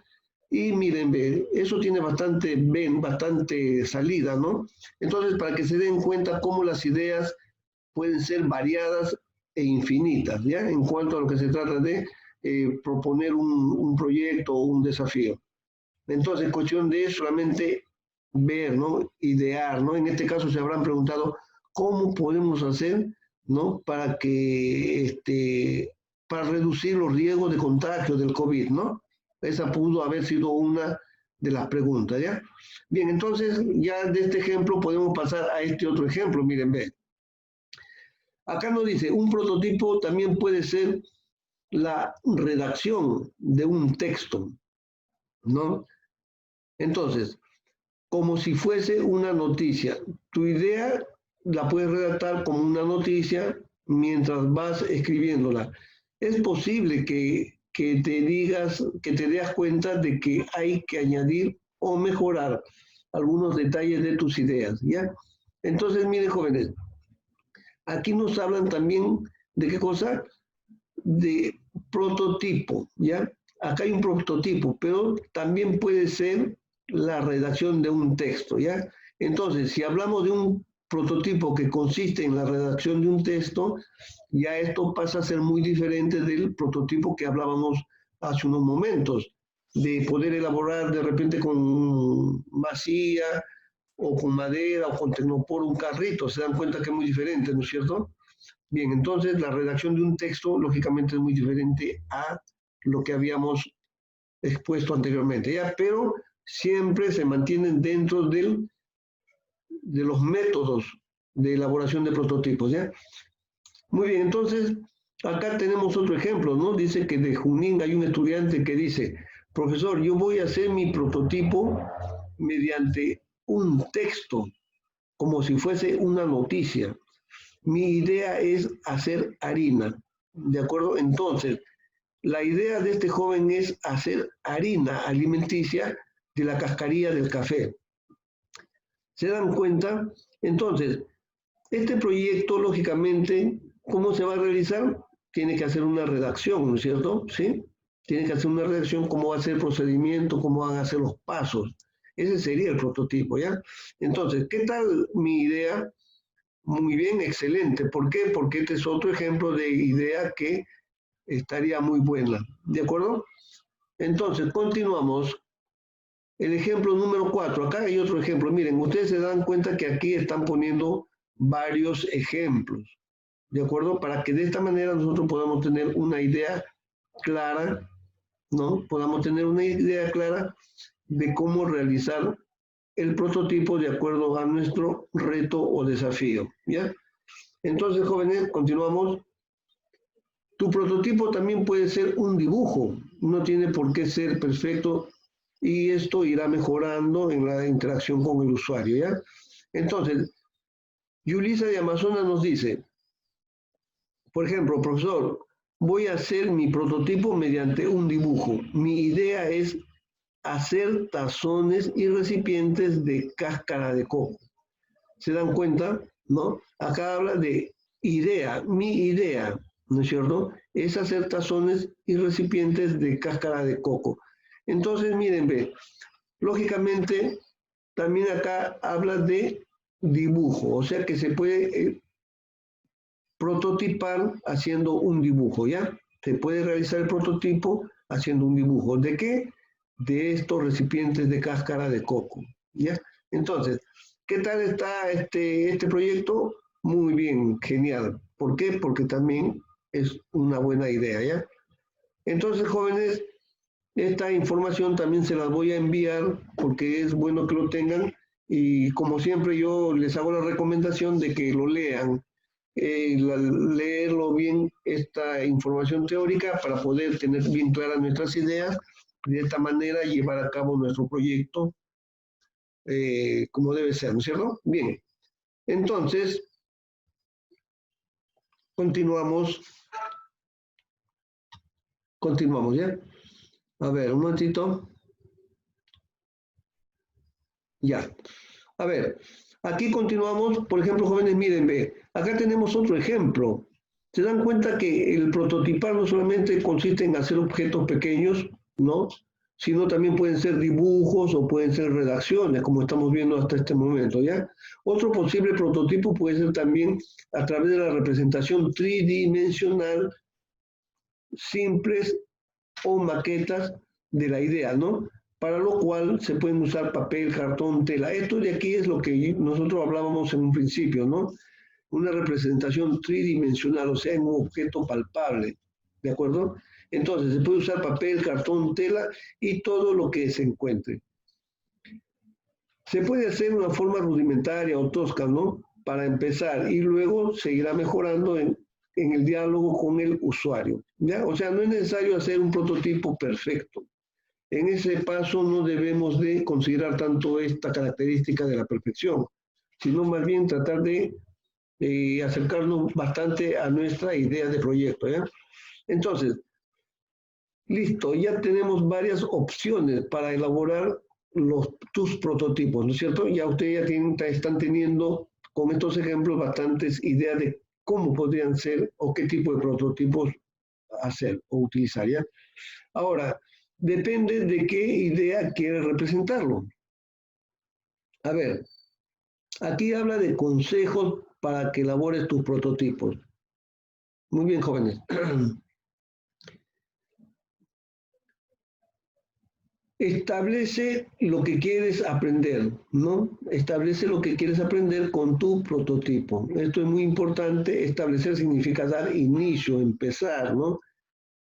y miren, eso tiene bastante salida, ¿no? Entonces, para que se den cuenta cómo las ideas pueden ser variadas e infinitas, ¿ya? En cuanto a lo que se trata de proponer un proyecto o un desafío. Entonces, cuestión de solamente ver, ¿no? Idear, ¿no? En este caso se habrán preguntado cómo podemos hacer, ¿no? Para reducir los riesgos de contagio del COVID, ¿no? Esa pudo haber sido una de las preguntas, ¿ya? Bien, entonces ya de este ejemplo podemos pasar a este otro ejemplo, miren, ve. Acá nos dice, un prototipo también puede ser la redacción de un texto, ¿no? Entonces, como si fuese una noticia. Tu idea la puedes redactar como una noticia mientras vas escribiéndola. Es posible que te das cuenta de que hay que añadir o mejorar algunos detalles de tus ideas, ¿ya? Entonces, miren, jóvenes, aquí nos hablan también de qué cosa, de prototipo, ¿ya? Acá hay un prototipo, pero también puede ser la redacción de un texto, ¿ya? Entonces, si hablamos de un prototipo que consiste en la redacción de un texto, ya esto pasa a ser muy diferente del prototipo que hablábamos hace unos momentos, de poder elaborar de repente con masía o con madera o con tecnopor un carrito, se dan cuenta que es muy diferente, ¿no es cierto? Bien, entonces la redacción de un texto lógicamente es muy diferente a lo que habíamos expuesto anteriormente, ¿ya? Pero siempre se mantienen dentro de los métodos de elaboración de prototipos, ¿ya? Muy bien, entonces acá tenemos otro ejemplo, ¿no? Dice que de Junín hay un estudiante que dice, profesor, yo voy a hacer mi prototipo mediante un texto, como si fuese una noticia. Mi idea es hacer harina, ¿de acuerdo? Entonces, la idea de este joven es hacer harina alimenticia de la cascarilla del café. ¿Se dan cuenta? Entonces, este proyecto, lógicamente, ¿cómo se va a realizar? Tiene que hacer una redacción, ¿no es cierto? ¿Sí? Tiene que hacer una redacción, cómo va a ser el procedimiento, cómo van a ser los pasos. Ese sería el prototipo, ¿ya? Entonces, ¿qué tal mi idea? Muy bien, excelente. ¿Por qué? Porque este es otro ejemplo de idea que estaría muy buena. ¿De acuerdo? Entonces, continuamos. El ejemplo número 4. Acá hay otro ejemplo. Miren, ustedes se dan cuenta que aquí están poniendo varios ejemplos. ¿De acuerdo? Para que de esta manera nosotros podamos tener una idea clara, ¿no? Podamos tener una idea clara de cómo realizar el prototipo de acuerdo a nuestro reto o desafío, ¿ya? Entonces, jóvenes, continuamos. Tu prototipo también puede ser un dibujo, no tiene por qué ser perfecto y esto irá mejorando en la interacción con el usuario, ¿ya? Entonces, Yulisa de Amazonas nos dice, por ejemplo, profesor, voy a hacer mi prototipo mediante un dibujo. Mi idea es hacer tazones y recipientes de cáscara de coco. ¿Se dan cuenta? ¿No? Acá habla de idea, mi idea. ¿no es cierto? Es hacer tazones y recipientes de cáscara de coco. Entonces, miren, ve, lógicamente, también acá habla de dibujo, o sea que se puede prototipar haciendo un dibujo, ¿ya? Se puede realizar el prototipo haciendo un dibujo. ¿De qué? De estos recipientes de cáscara de coco, ¿ya? Entonces, ¿qué tal está este proyecto? Muy bien, genial. ¿Por qué? Porque también es una buena idea, ¿ya? Entonces, jóvenes, esta información también se las voy a enviar porque es bueno que lo tengan y como siempre yo les hago la recomendación de que lo lean, leerlo bien esta información teórica para poder tener bien claras nuestras ideas, de esta manera llevar a cabo nuestro proyecto como debe ser, ¿no es cierto? Bien, entonces continuamos, ¿ya? A ver, un momentito. Ya. A ver, aquí continuamos, por ejemplo, jóvenes, miren, ve, acá tenemos otro ejemplo. Se dan cuenta que el prototipar no solamente consiste en hacer objetos pequeños, ¿no? Sino también pueden ser dibujos o pueden ser redacciones, como estamos viendo hasta este momento, ¿ya? Otro posible prototipo puede ser también a través de la representación tridimensional, simples o maquetas de la idea, ¿no? Para lo cual se pueden usar papel, cartón, tela. Esto de aquí es lo que nosotros hablábamos en un principio, ¿no? Una representación tridimensional, o sea, en un objeto palpable, ¿de acuerdo? Entonces, se puede usar papel, cartón, tela y todo lo que se encuentre. Se puede hacer de una forma rudimentaria o tosca, ¿no? Para empezar, y luego seguirá mejorando en el diálogo con el usuario, ¿ya? O sea, no es necesario hacer un prototipo perfecto. En ese paso no debemos de considerar tanto esta característica de la perfección, sino más bien tratar de acercarnos bastante a nuestra idea de proyecto, ¿ya? Entonces, listo, ya tenemos varias opciones para elaborar tus prototipos, ¿no es cierto? Ya ustedes ya están teniendo, con estos ejemplos, bastantes ideas de cómo podrían ser o qué tipo de prototipos hacer o utilizar, ¿ya? Ahora, depende de qué idea quieres representarlo. A ver, aquí habla de consejos para que elabores tus prototipos. Muy bien, jóvenes. Establece lo que quieres aprender, ¿no? Establece lo que quieres aprender con tu prototipo. Esto es muy importante. Establecer significa dar inicio, empezar, ¿no?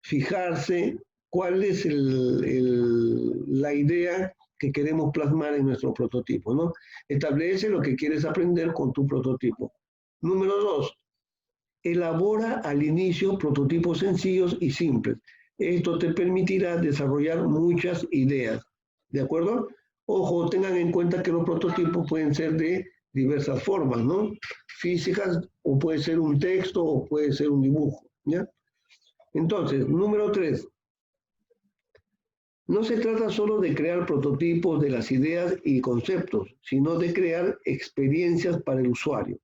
Fijarse cuál es la idea que queremos plasmar en nuestro prototipo, ¿no? Establece lo que quieres aprender con tu prototipo. Número 2, elabora al inicio prototipos sencillos y simples. Esto te permitirá desarrollar muchas ideas, ¿de acuerdo? Ojo, tengan en cuenta que los prototipos pueden ser de diversas formas, ¿no? Físicas, o puede ser un texto, o puede ser un dibujo, ¿ya? Entonces, número 3, no se trata solo de crear prototipos de las ideas y conceptos, sino de crear experiencias para el usuario,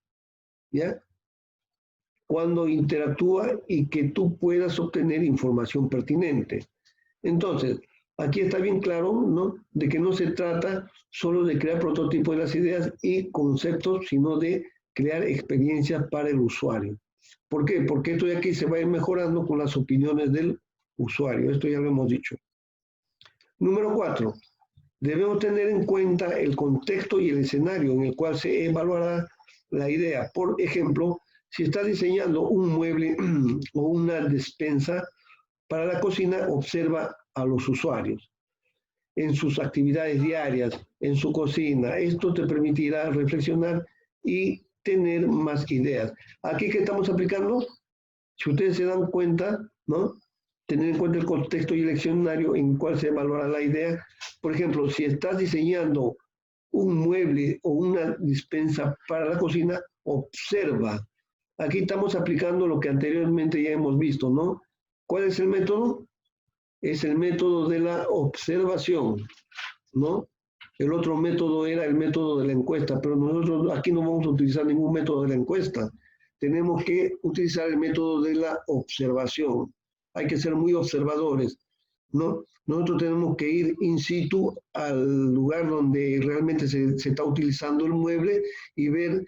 ¿ya? Cuando interactúa y que tú puedas obtener información pertinente. Entonces, aquí está bien claro, ¿no? De que no se trata solo de crear prototipos de las ideas y conceptos, sino de crear experiencias para el usuario. ¿Por qué? Porque esto de aquí se va a ir mejorando con las opiniones del usuario. Esto ya lo hemos dicho. Número 4. Debemos tener en cuenta el contexto y el escenario en el cual se evaluará la idea. Por ejemplo, si estás diseñando un mueble o una despensa para la cocina, observa a los usuarios en sus actividades diarias, en su cocina. Esto te permitirá reflexionar y tener más ideas. Aquí que estamos aplicando, si ustedes se dan cuenta, ¿no? Tener en cuenta el contexto y el escenario en el cual se evaluará la idea. Por ejemplo, si estás diseñando un mueble o una despensa para la cocina, observa. Aquí estamos aplicando lo que anteriormente ya hemos visto, ¿no? ¿Cuál es el método? Es el método de la observación, ¿no? El otro método era el método de la encuesta, pero nosotros aquí no vamos a utilizar ningún método de la encuesta, tenemos que utilizar el método de la observación. Hay que ser muy observadores, ¿no? Nosotros tenemos que ir in situ al lugar donde realmente se está utilizando el mueble y ver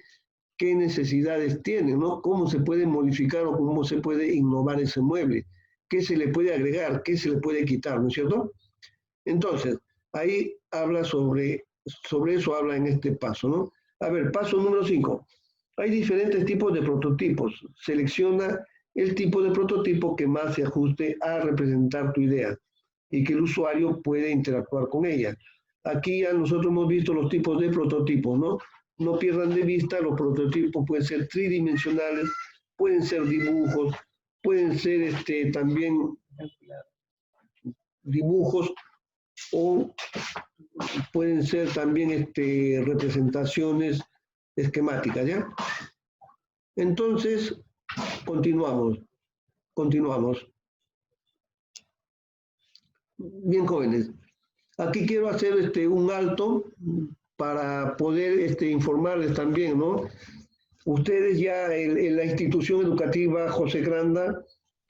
qué necesidades tiene, ¿no? Cómo se puede modificar o cómo se puede innovar ese mueble, qué se le puede agregar, qué se le puede quitar, ¿no es cierto? Entonces, ahí habla sobre eso habla en este paso, ¿no? A ver, paso número 5. Hay diferentes tipos de prototipos. Selecciona el tipo de prototipo que más se ajuste a representar tu idea y que el usuario puede interactuar con ella. Aquí ya nosotros hemos visto los tipos de prototipos, ¿no? No pierdan de vista, los prototipos pueden ser tridimensionales, pueden ser dibujos, pueden ser también dibujos o pueden ser también representaciones esquemáticas, ¿ya? Entonces, continuamos. Bien, jóvenes. Aquí quiero hacer un alto para poder informarles también, ¿no? Ustedes ya en la institución educativa José Granda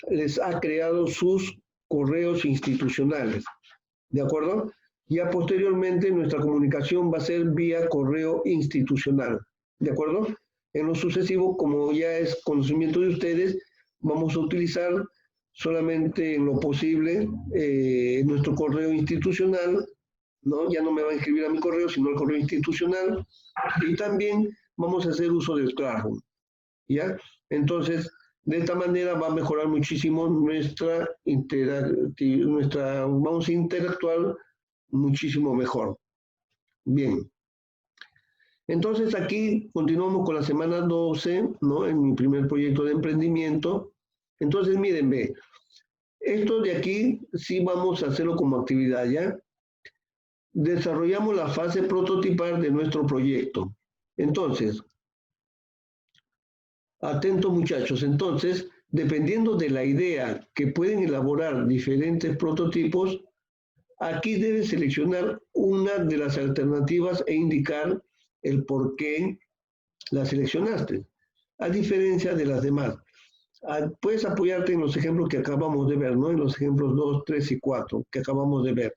les ha creado sus correos institucionales, ¿de acuerdo? Ya posteriormente nuestra comunicación va a ser vía correo institucional, ¿de acuerdo? En lo sucesivo, como ya es conocimiento de ustedes, vamos a utilizar solamente en lo posible nuestro correo institucional, ¿no? Ya no me va a escribir a mi correo, sino al correo institucional, y también vamos a hacer uso del Classroom, ¿ya? Entonces, de esta manera va a mejorar muchísimo vamos a interactuar muchísimo mejor. Bien. Entonces aquí continuamos con la semana 12, ¿no? En mi primer proyecto de emprendimiento. Entonces, miren, ve, esto de aquí sí vamos a hacerlo como actividad, ¿ya? Desarrollamos la fase prototipar de nuestro proyecto. Entonces, atentos muchachos, entonces, dependiendo de la idea que pueden elaborar diferentes prototipos, aquí debes seleccionar una de las alternativas e indicar el por qué la seleccionaste, a diferencia de las demás. Puedes apoyarte en los ejemplos que acabamos de ver, ¿no? En los ejemplos 2, 3 y 4 que acabamos de ver.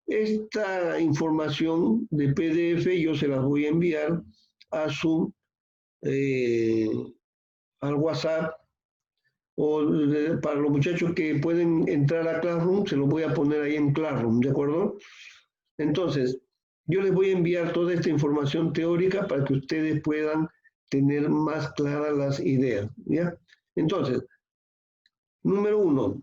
Esta información de PDF yo se las voy a enviar a al WhatsApp, o para los muchachos que pueden entrar a Classroom, se los voy a poner ahí en Classroom, ¿de acuerdo? Entonces, yo les voy a enviar toda esta información teórica para que ustedes puedan tener más claras las ideas, ¿ya? Entonces, número 1,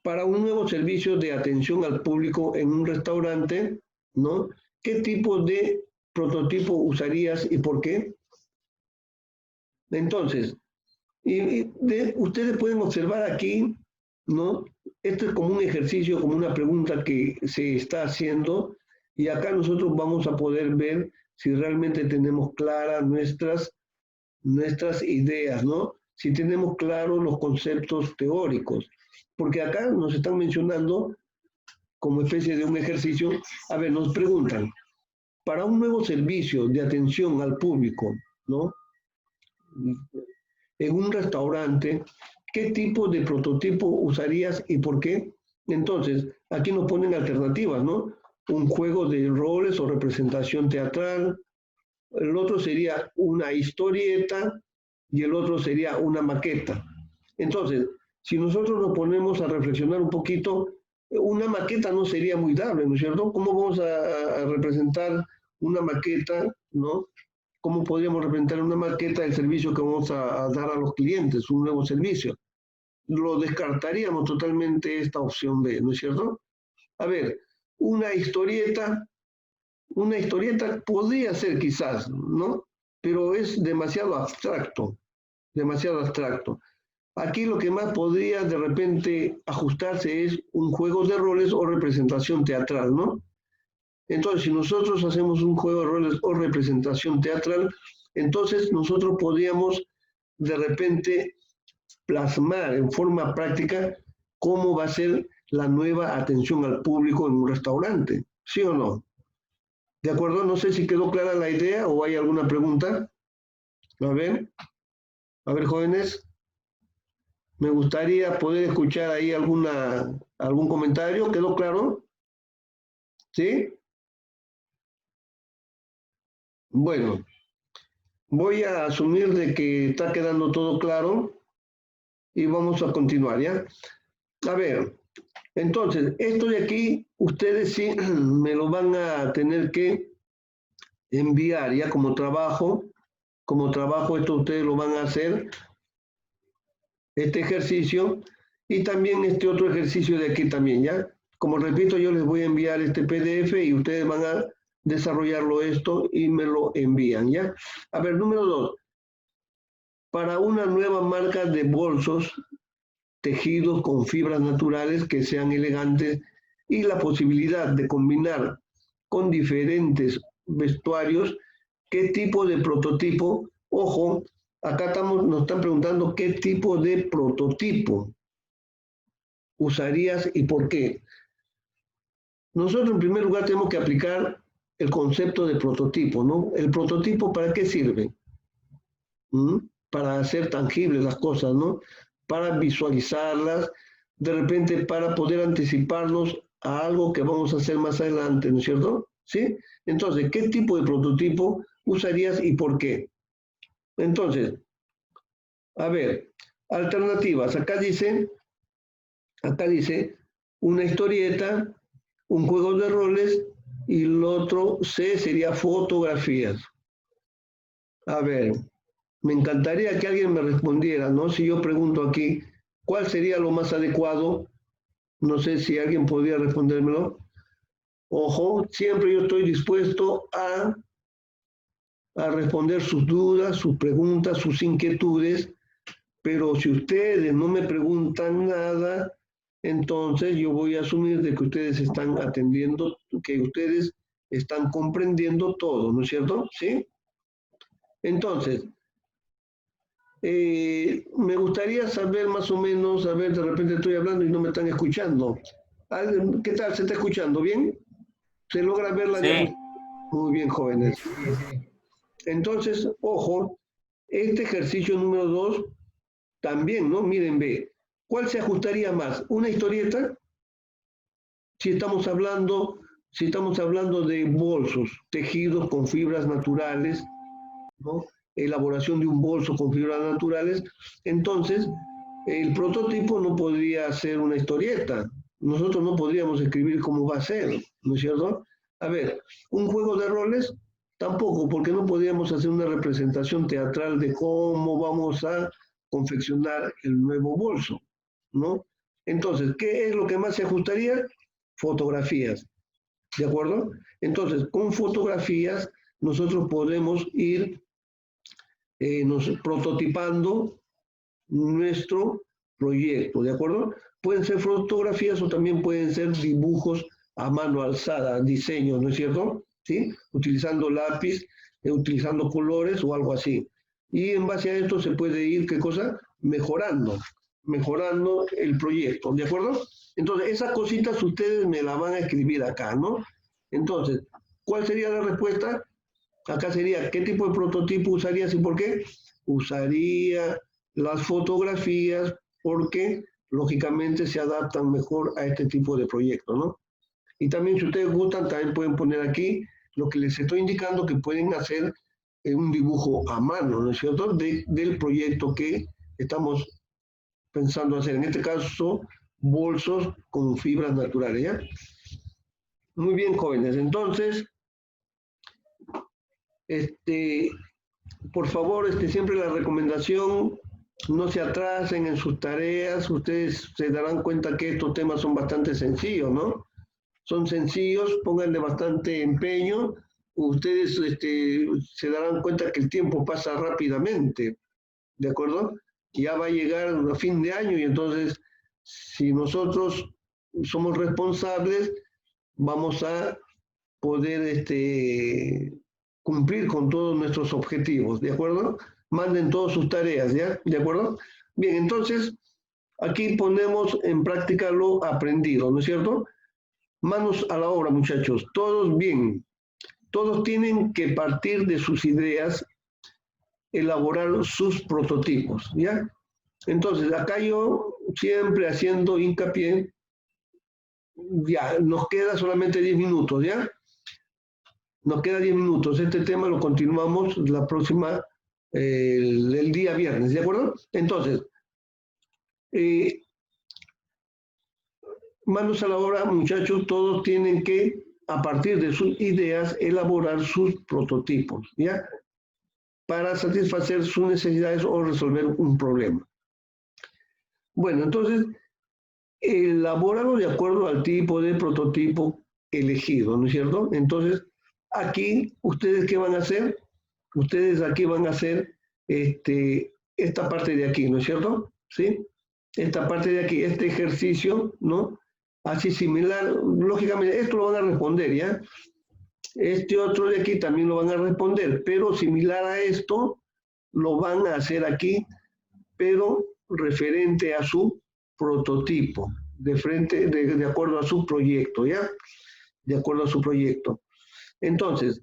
para un nuevo servicio de atención al público en un restaurante, ¿no? ¿Qué tipo de prototipo usarías y por qué? Entonces, ustedes pueden observar aquí, ¿no? Esto es como un ejercicio, como una pregunta que se está haciendo, y acá nosotros vamos a poder ver si realmente tenemos claras nuestras ideas, ¿no? Si tenemos claros los conceptos teóricos. Porque acá nos están mencionando, como especie de un ejercicio, a ver, nos preguntan, para un nuevo servicio de atención al público, ¿no? En un restaurante, ¿qué tipo de prototipo usarías y por qué? Entonces, aquí nos ponen alternativas, ¿no? Un juego de roles o representación teatral, el otro sería una historieta y el otro sería una maqueta. Entonces, si nosotros nos ponemos a reflexionar un poquito, una maqueta no sería muy dable, ¿no es cierto? ¿Cómo vamos a representar una maqueta, ¿no? ¿Cómo podríamos representar una maqueta del servicio que vamos a dar a los clientes, un nuevo servicio? Lo descartaríamos totalmente esta opción B, ¿no es cierto? A ver, una historieta podría ser quizás, ¿no? Pero es demasiado abstracto, demasiado abstracto. Aquí lo que más podría de repente ajustarse es un juego de roles o representación teatral, ¿no? Entonces, si nosotros hacemos un juego de roles o representación teatral, entonces nosotros podríamos de repente plasmar en forma práctica cómo va a ser la nueva atención al público en un restaurante, ¿sí o no? ¿De acuerdo? No sé si quedó clara la idea o hay alguna pregunta. A ver. A ver, jóvenes, me gustaría poder escuchar ahí algún comentario. ¿Quedó claro? ¿Sí? Bueno, voy a asumir de que está quedando todo claro y vamos a continuar, ¿ya? A ver, entonces, esto de aquí, ustedes sí me lo van a tener que enviar ya como trabajo. Como trabajo, esto ustedes lo van a hacer, este ejercicio, y también este otro ejercicio de aquí también, ¿ya? Como repito, yo les voy a enviar este PDF y ustedes van a desarrollarlo esto y me lo envían, ¿ya? A ver, número 2. Para una nueva marca de bolsos tejidos con fibras naturales que sean elegantes y la posibilidad de combinar con diferentes vestuarios, ¿qué tipo de prototipo? Ojo, acá nos están preguntando qué tipo de prototipo usarías y por qué. Nosotros en primer lugar tenemos que aplicar el concepto de prototipo, ¿no? ¿El prototipo para qué sirve? Para hacer tangibles las cosas, ¿no? Para visualizarlas, de repente para poder anticiparnos a algo que vamos a hacer más adelante, ¿no es cierto? ¿Sí? Entonces, ¿qué tipo de prototipo usarías y por qué? Entonces, a ver, alternativas. Acá dice una historieta, un juego de roles y el otro C sería fotografías. A ver, me encantaría que alguien me respondiera, ¿no? Si yo pregunto aquí, ¿cuál sería lo más adecuado? No sé si alguien podría respondérmelo. Ojo, siempre yo estoy dispuesto a responder sus dudas, sus preguntas, sus inquietudes, pero si ustedes no me preguntan nada, entonces yo voy a asumir de que ustedes están atendiendo, que ustedes están comprendiendo todo, ¿no es cierto? ¿Sí? Entonces, me gustaría saber más o menos, a ver, de repente estoy hablando y no me están escuchando. ¿Qué tal? ¿Se está escuchando bien? ¿Se logra ver la diapositiva? Muy bien, jóvenes. Entonces, ojo, este ejercicio número 2 también, ¿no? Miren, ve, ¿cuál se ajustaría más? ¿Una historieta? Si estamos hablando de bolsos tejidos con fibras naturales, ¿no? Elaboración de un bolso con fibras naturales, entonces el prototipo no podría ser una historieta. Nosotros no podríamos escribir cómo va a ser, ¿no es cierto? A ver, un juego de roles, tampoco, porque no podríamos hacer una representación teatral de cómo vamos a confeccionar el nuevo bolso, ¿no? Entonces, ¿qué es lo que más se ajustaría? Fotografías, ¿de acuerdo? Entonces, con fotografías nosotros podemos ir prototipando nuestro proyecto, ¿de acuerdo? Pueden ser fotografías o también pueden ser dibujos a mano alzada, diseños, ¿no es cierto? ¿Sí? Utilizando lápiz, utilizando colores o algo así. Y en base a esto se puede ir, ¿qué cosa? Mejorando el proyecto, ¿de acuerdo? Entonces, esas cositas ustedes me las van a escribir acá, ¿no? Entonces, ¿cuál sería la respuesta? Acá sería, ¿qué tipo de prototipo usarías y por qué? Usaría las fotografías porque lógicamente se adaptan mejor a este tipo de proyectos, ¿no? Y también si ustedes gustan, también pueden poner aquí lo que les estoy indicando que pueden hacer un dibujo a mano, ¿no es cierto? Del proyecto que estamos pensando hacer. En este caso, bolsos con fibras naturales, ¿ya? Muy bien, jóvenes. Entonces, por favor, siempre la recomendación, no se atrasen en sus tareas, ustedes se darán cuenta que estos temas son bastante sencillos, ¿no? Son sencillos, pónganle bastante empeño, ustedes se darán cuenta que el tiempo pasa rápidamente, ¿de acuerdo? Ya va a llegar a fin de año y entonces, si nosotros somos responsables, vamos a poder cumplir con todos nuestros objetivos, ¿de acuerdo? Manden todas sus tareas, ¿ya? ¿De acuerdo? Bien, entonces, aquí ponemos en práctica lo aprendido, ¿no es cierto? Manos a la obra, muchachos. Todos bien. Todos tienen que partir de sus ideas elaborar sus prototipos, ¿ya? Entonces, acá yo siempre haciendo hincapié, ya, nos queda solamente 10 minutos, ¿ya? Nos queda 10 minutos. Este tema lo continuamos la próxima, el día viernes, ¿de acuerdo? Entonces, manos a la obra, muchachos, todos tienen que, a partir de sus ideas, elaborar sus prototipos, ¿ya? Para satisfacer sus necesidades o resolver un problema. Bueno, entonces, elaborarlo de acuerdo al tipo de prototipo elegido, ¿no es cierto? Entonces, aquí, ¿ustedes qué van a hacer? Ustedes aquí van a hacer esta parte de aquí, ¿no es cierto? ¿Sí? Esta parte de aquí, este ejercicio, ¿no? Así similar, lógicamente, esto lo van a responder, ¿ya? Este otro de aquí también lo van a responder, pero similar a esto, lo van a hacer aquí, pero referente a su prototipo, de acuerdo a su proyecto, ¿ya? De acuerdo a su proyecto. Entonces,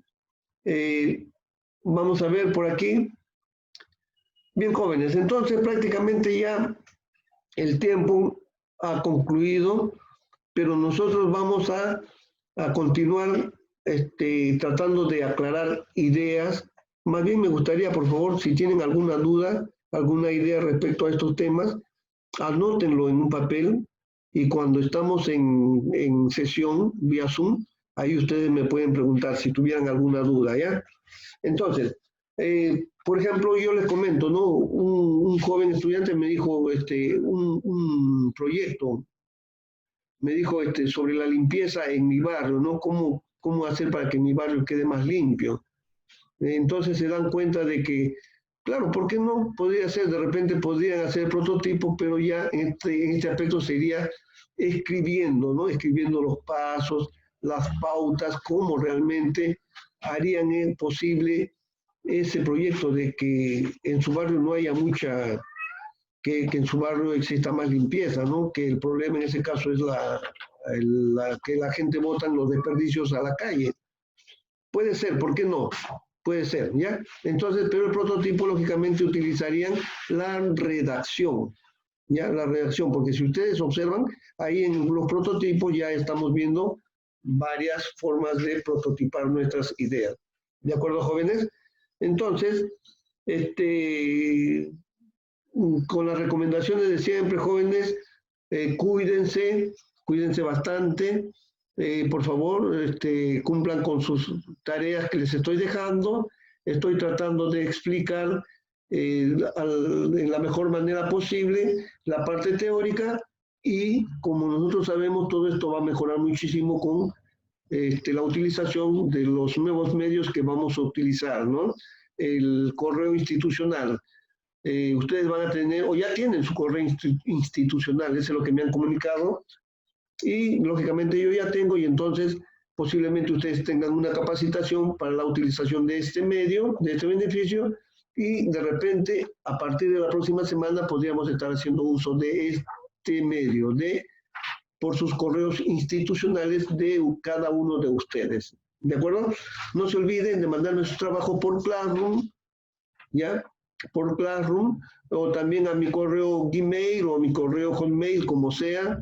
vamos a ver por aquí. Bien, jóvenes, entonces prácticamente ya el tiempo ha concluido, pero nosotros vamos a continuar tratando de aclarar ideas. Más bien me gustaría, por favor, si tienen alguna duda, alguna idea respecto a estos temas, anótenlo en un papel y cuando estamos en sesión vía Zoom, ahí ustedes me pueden preguntar si tuvieran alguna duda, ¿ya? Entonces, por ejemplo, yo les comento, ¿no? Un joven estudiante me dijo un proyecto, me dijo sobre la limpieza en mi barrio, ¿no? ¿Cómo hacer para que mi barrio quede más limpio? Entonces se dan cuenta de que, claro, ¿por qué no? Podría ser, de repente podrían hacer prototipos, pero ya en este aspecto sería escribiendo, ¿no? Escribiendo los pasos, las pautas, cómo realmente harían posible ese proyecto de que en su barrio no haya que en su barrio exista más limpieza, ¿no? Que el problema en ese caso es que la gente bota los desperdicios a la calle. Puede ser, ¿por qué no? Puede ser, ¿ya? Entonces, pero el prototipo lógicamente utilizarían la redacción, ¿ya? La redacción, porque si ustedes observan, ahí en los prototipos ya estamos viendo varias formas de prototipar nuestras ideas. ¿De acuerdo, jóvenes? Entonces, con las recomendaciones de siempre, jóvenes, cuídense bastante, por favor, cumplan con sus tareas que les estoy dejando. Estoy tratando de explicar en la mejor manera posible la parte teórica y como nosotros sabemos, todo esto va a mejorar muchísimo con la utilización de los nuevos medios que vamos a utilizar, ¿no? El correo institucional. Ustedes van a tener, o ya tienen su correo institucional, eso es lo que me han comunicado, y lógicamente yo ya tengo, y entonces posiblemente ustedes tengan una capacitación para la utilización de este medio, de este beneficio, y de repente, a partir de la próxima semana, podríamos estar haciendo uso de este medio, por sus correos institucionales de cada uno de ustedes. ¿De acuerdo? No se olviden de mandarme su trabajo por Classroom, ¿ya? Por Classroom, o también a mi correo Gmail o a mi correo Hotmail, como sea,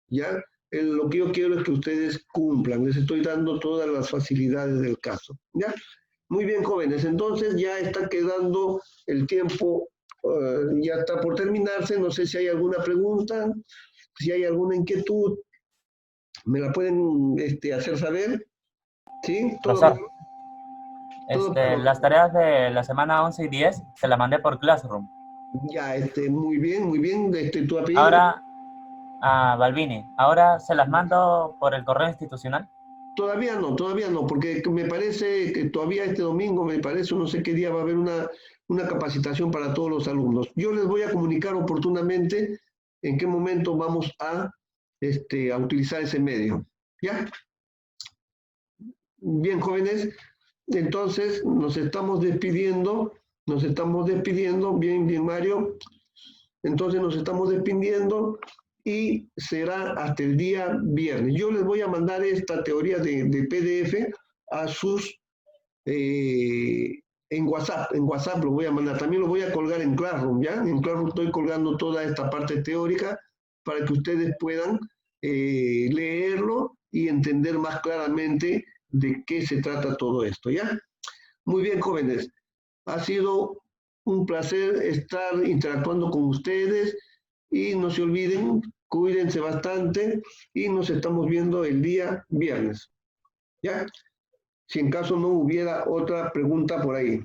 ¿ya? Lo que yo quiero es que ustedes cumplan, les estoy dando todas las facilidades del caso, ¿ya? Muy bien, jóvenes, entonces ya está quedando el tiempo, ya está por terminarse, no sé si hay alguna pregunta, si hay alguna inquietud, me la pueden hacer saber, ¿sí? ¿Todo Profesor, claro? las tareas de la semana 11 y 10 se las mandé por Classroom. Ya, muy bien, tu apellido. Ahora, a Balbini, ¿ahora se las mando por el correo institucional? Todavía no, porque me parece que todavía este domingo, me parece, no sé qué día va a haber una capacitación para todos los alumnos. Yo les voy a comunicar oportunamente en qué momento vamos a utilizar ese medio. ¿Ya? Bien, jóvenes, entonces nos estamos despidiendo, bien, Mario. Entonces nos estamos despidiendo y será hasta el día viernes. Yo les voy a mandar esta teoría de PDF a sus en WhatsApp lo voy a mandar. También lo voy a colgar en Classroom, ¿ya? En Classroom estoy colgando toda esta parte teórica para que ustedes puedan leerlo y entender más claramente de qué se trata todo esto, ¿ya? Muy bien, jóvenes. Ha sido un placer estar interactuando con ustedes y no se olviden, cuídense bastante y nos estamos viendo el día viernes, ¿ya? Si en caso no hubiera otra pregunta por ahí.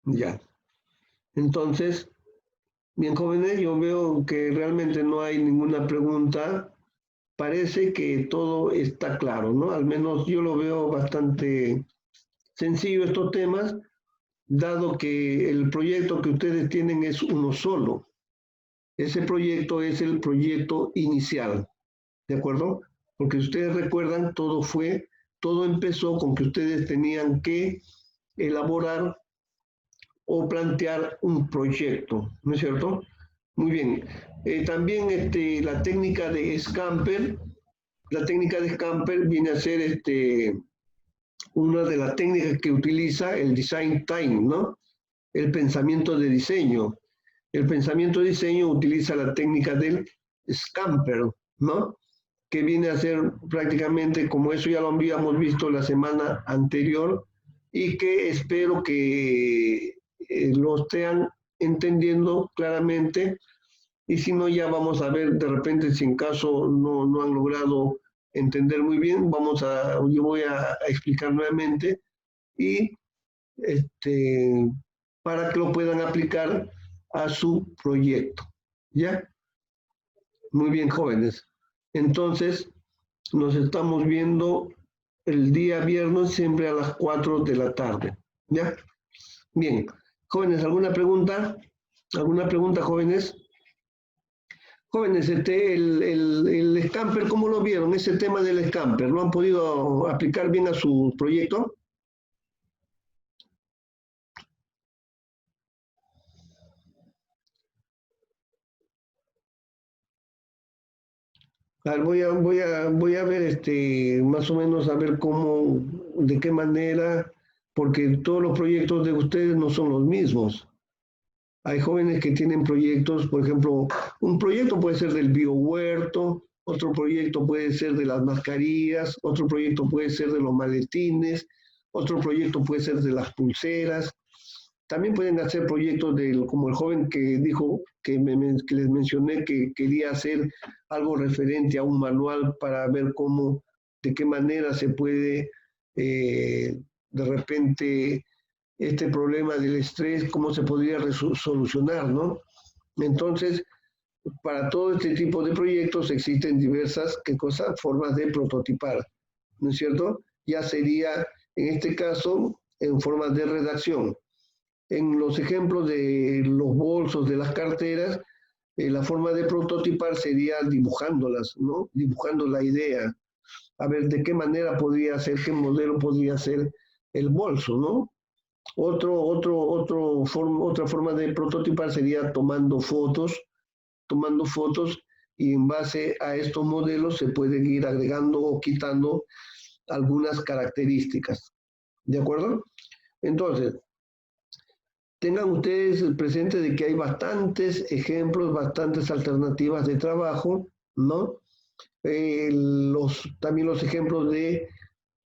Ya. Entonces, bien, jóvenes, yo veo que realmente no hay ninguna pregunta. Parece que todo está claro, ¿no? Al menos yo lo veo bastante sencillo estos temas, dado que el proyecto que ustedes tienen es uno solo. Ese proyecto es el proyecto inicial, ¿de acuerdo? Porque si ustedes recuerdan, todo empezó con que ustedes tenían que elaborar o plantear un proyecto, ¿no es cierto? Muy bien. También la técnica de Scamper viene a ser una de las técnicas que utiliza el Design Time, ¿no? El pensamiento de diseño. El pensamiento de diseño utiliza la técnica del Scamper, ¿no? Que viene a ser prácticamente, como eso ya lo habíamos visto la semana anterior, y que espero que lo estén entendiendo claramente, y si no ya vamos a ver de repente si en caso no han logrado entender muy bien, yo voy a explicar nuevamente y para que lo puedan aplicar a su proyecto, ¿ya? Muy bien, jóvenes. Entonces, nos estamos viendo el día viernes siempre a las 4 de la tarde, ¿ya? Bien, jóvenes, ¿alguna pregunta? ¿Alguna pregunta, jóvenes? Jóvenes, el Scamper, ¿cómo lo vieron? Ese tema del Scamper, ¿lo han podido aplicar bien a su proyecto? A ver, voy a ver más o menos a ver cómo, de qué manera, porque todos los proyectos de ustedes no son los mismos. Hay jóvenes que tienen proyectos, por ejemplo, un proyecto puede ser del biohuerto, otro proyecto puede ser de las mascarillas, otro proyecto puede ser de los maletines, otro proyecto puede ser de las pulseras. También pueden hacer proyectos como el joven que dijo, que les mencioné, que quería hacer algo referente a un manual para ver de qué manera se puede, de repente, este problema del estrés, cómo se podría solucionar, ¿no? Entonces, para todo este tipo de proyectos existen diversas, formas de prototipar, ¿no es cierto? Ya sería, en este caso, en formas de redacción. En los ejemplos de los bolsos, de las carteras, la forma de prototipar sería dibujándolas, ¿no? Dibujando la idea. A ver de qué manera podría ser, qué modelo podría ser el bolso, ¿no? Otra forma de prototipar sería tomando fotos y en base a estos modelos se pueden ir agregando o quitando algunas características. ¿De acuerdo? Entonces, tengan ustedes presente de que hay bastantes ejemplos, bastantes alternativas de trabajo, ¿no? También los ejemplos de,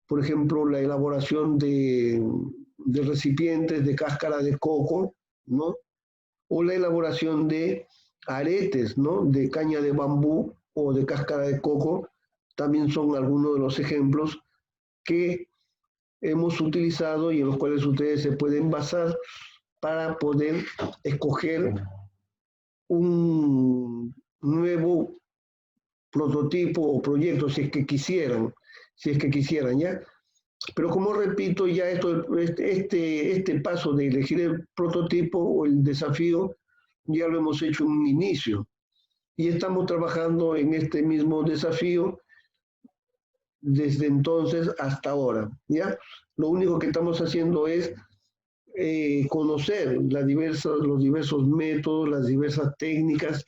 por ejemplo, la elaboración de recipientes de cáscara de coco, ¿no? O la elaboración de aretes, ¿no? De caña de bambú o de cáscara de coco, también son algunos de los ejemplos que hemos utilizado y en los cuales ustedes se pueden basar para poder escoger un nuevo prototipo o proyecto si es que quisieran, ¿ya? Pero como repito, ya este paso de elegir el prototipo o el desafío, ya lo hemos hecho en un inicio. Y estamos trabajando en este mismo desafío desde entonces hasta ahora, ¿ya? Lo único que estamos haciendo es conocer los diversos métodos, las diversas técnicas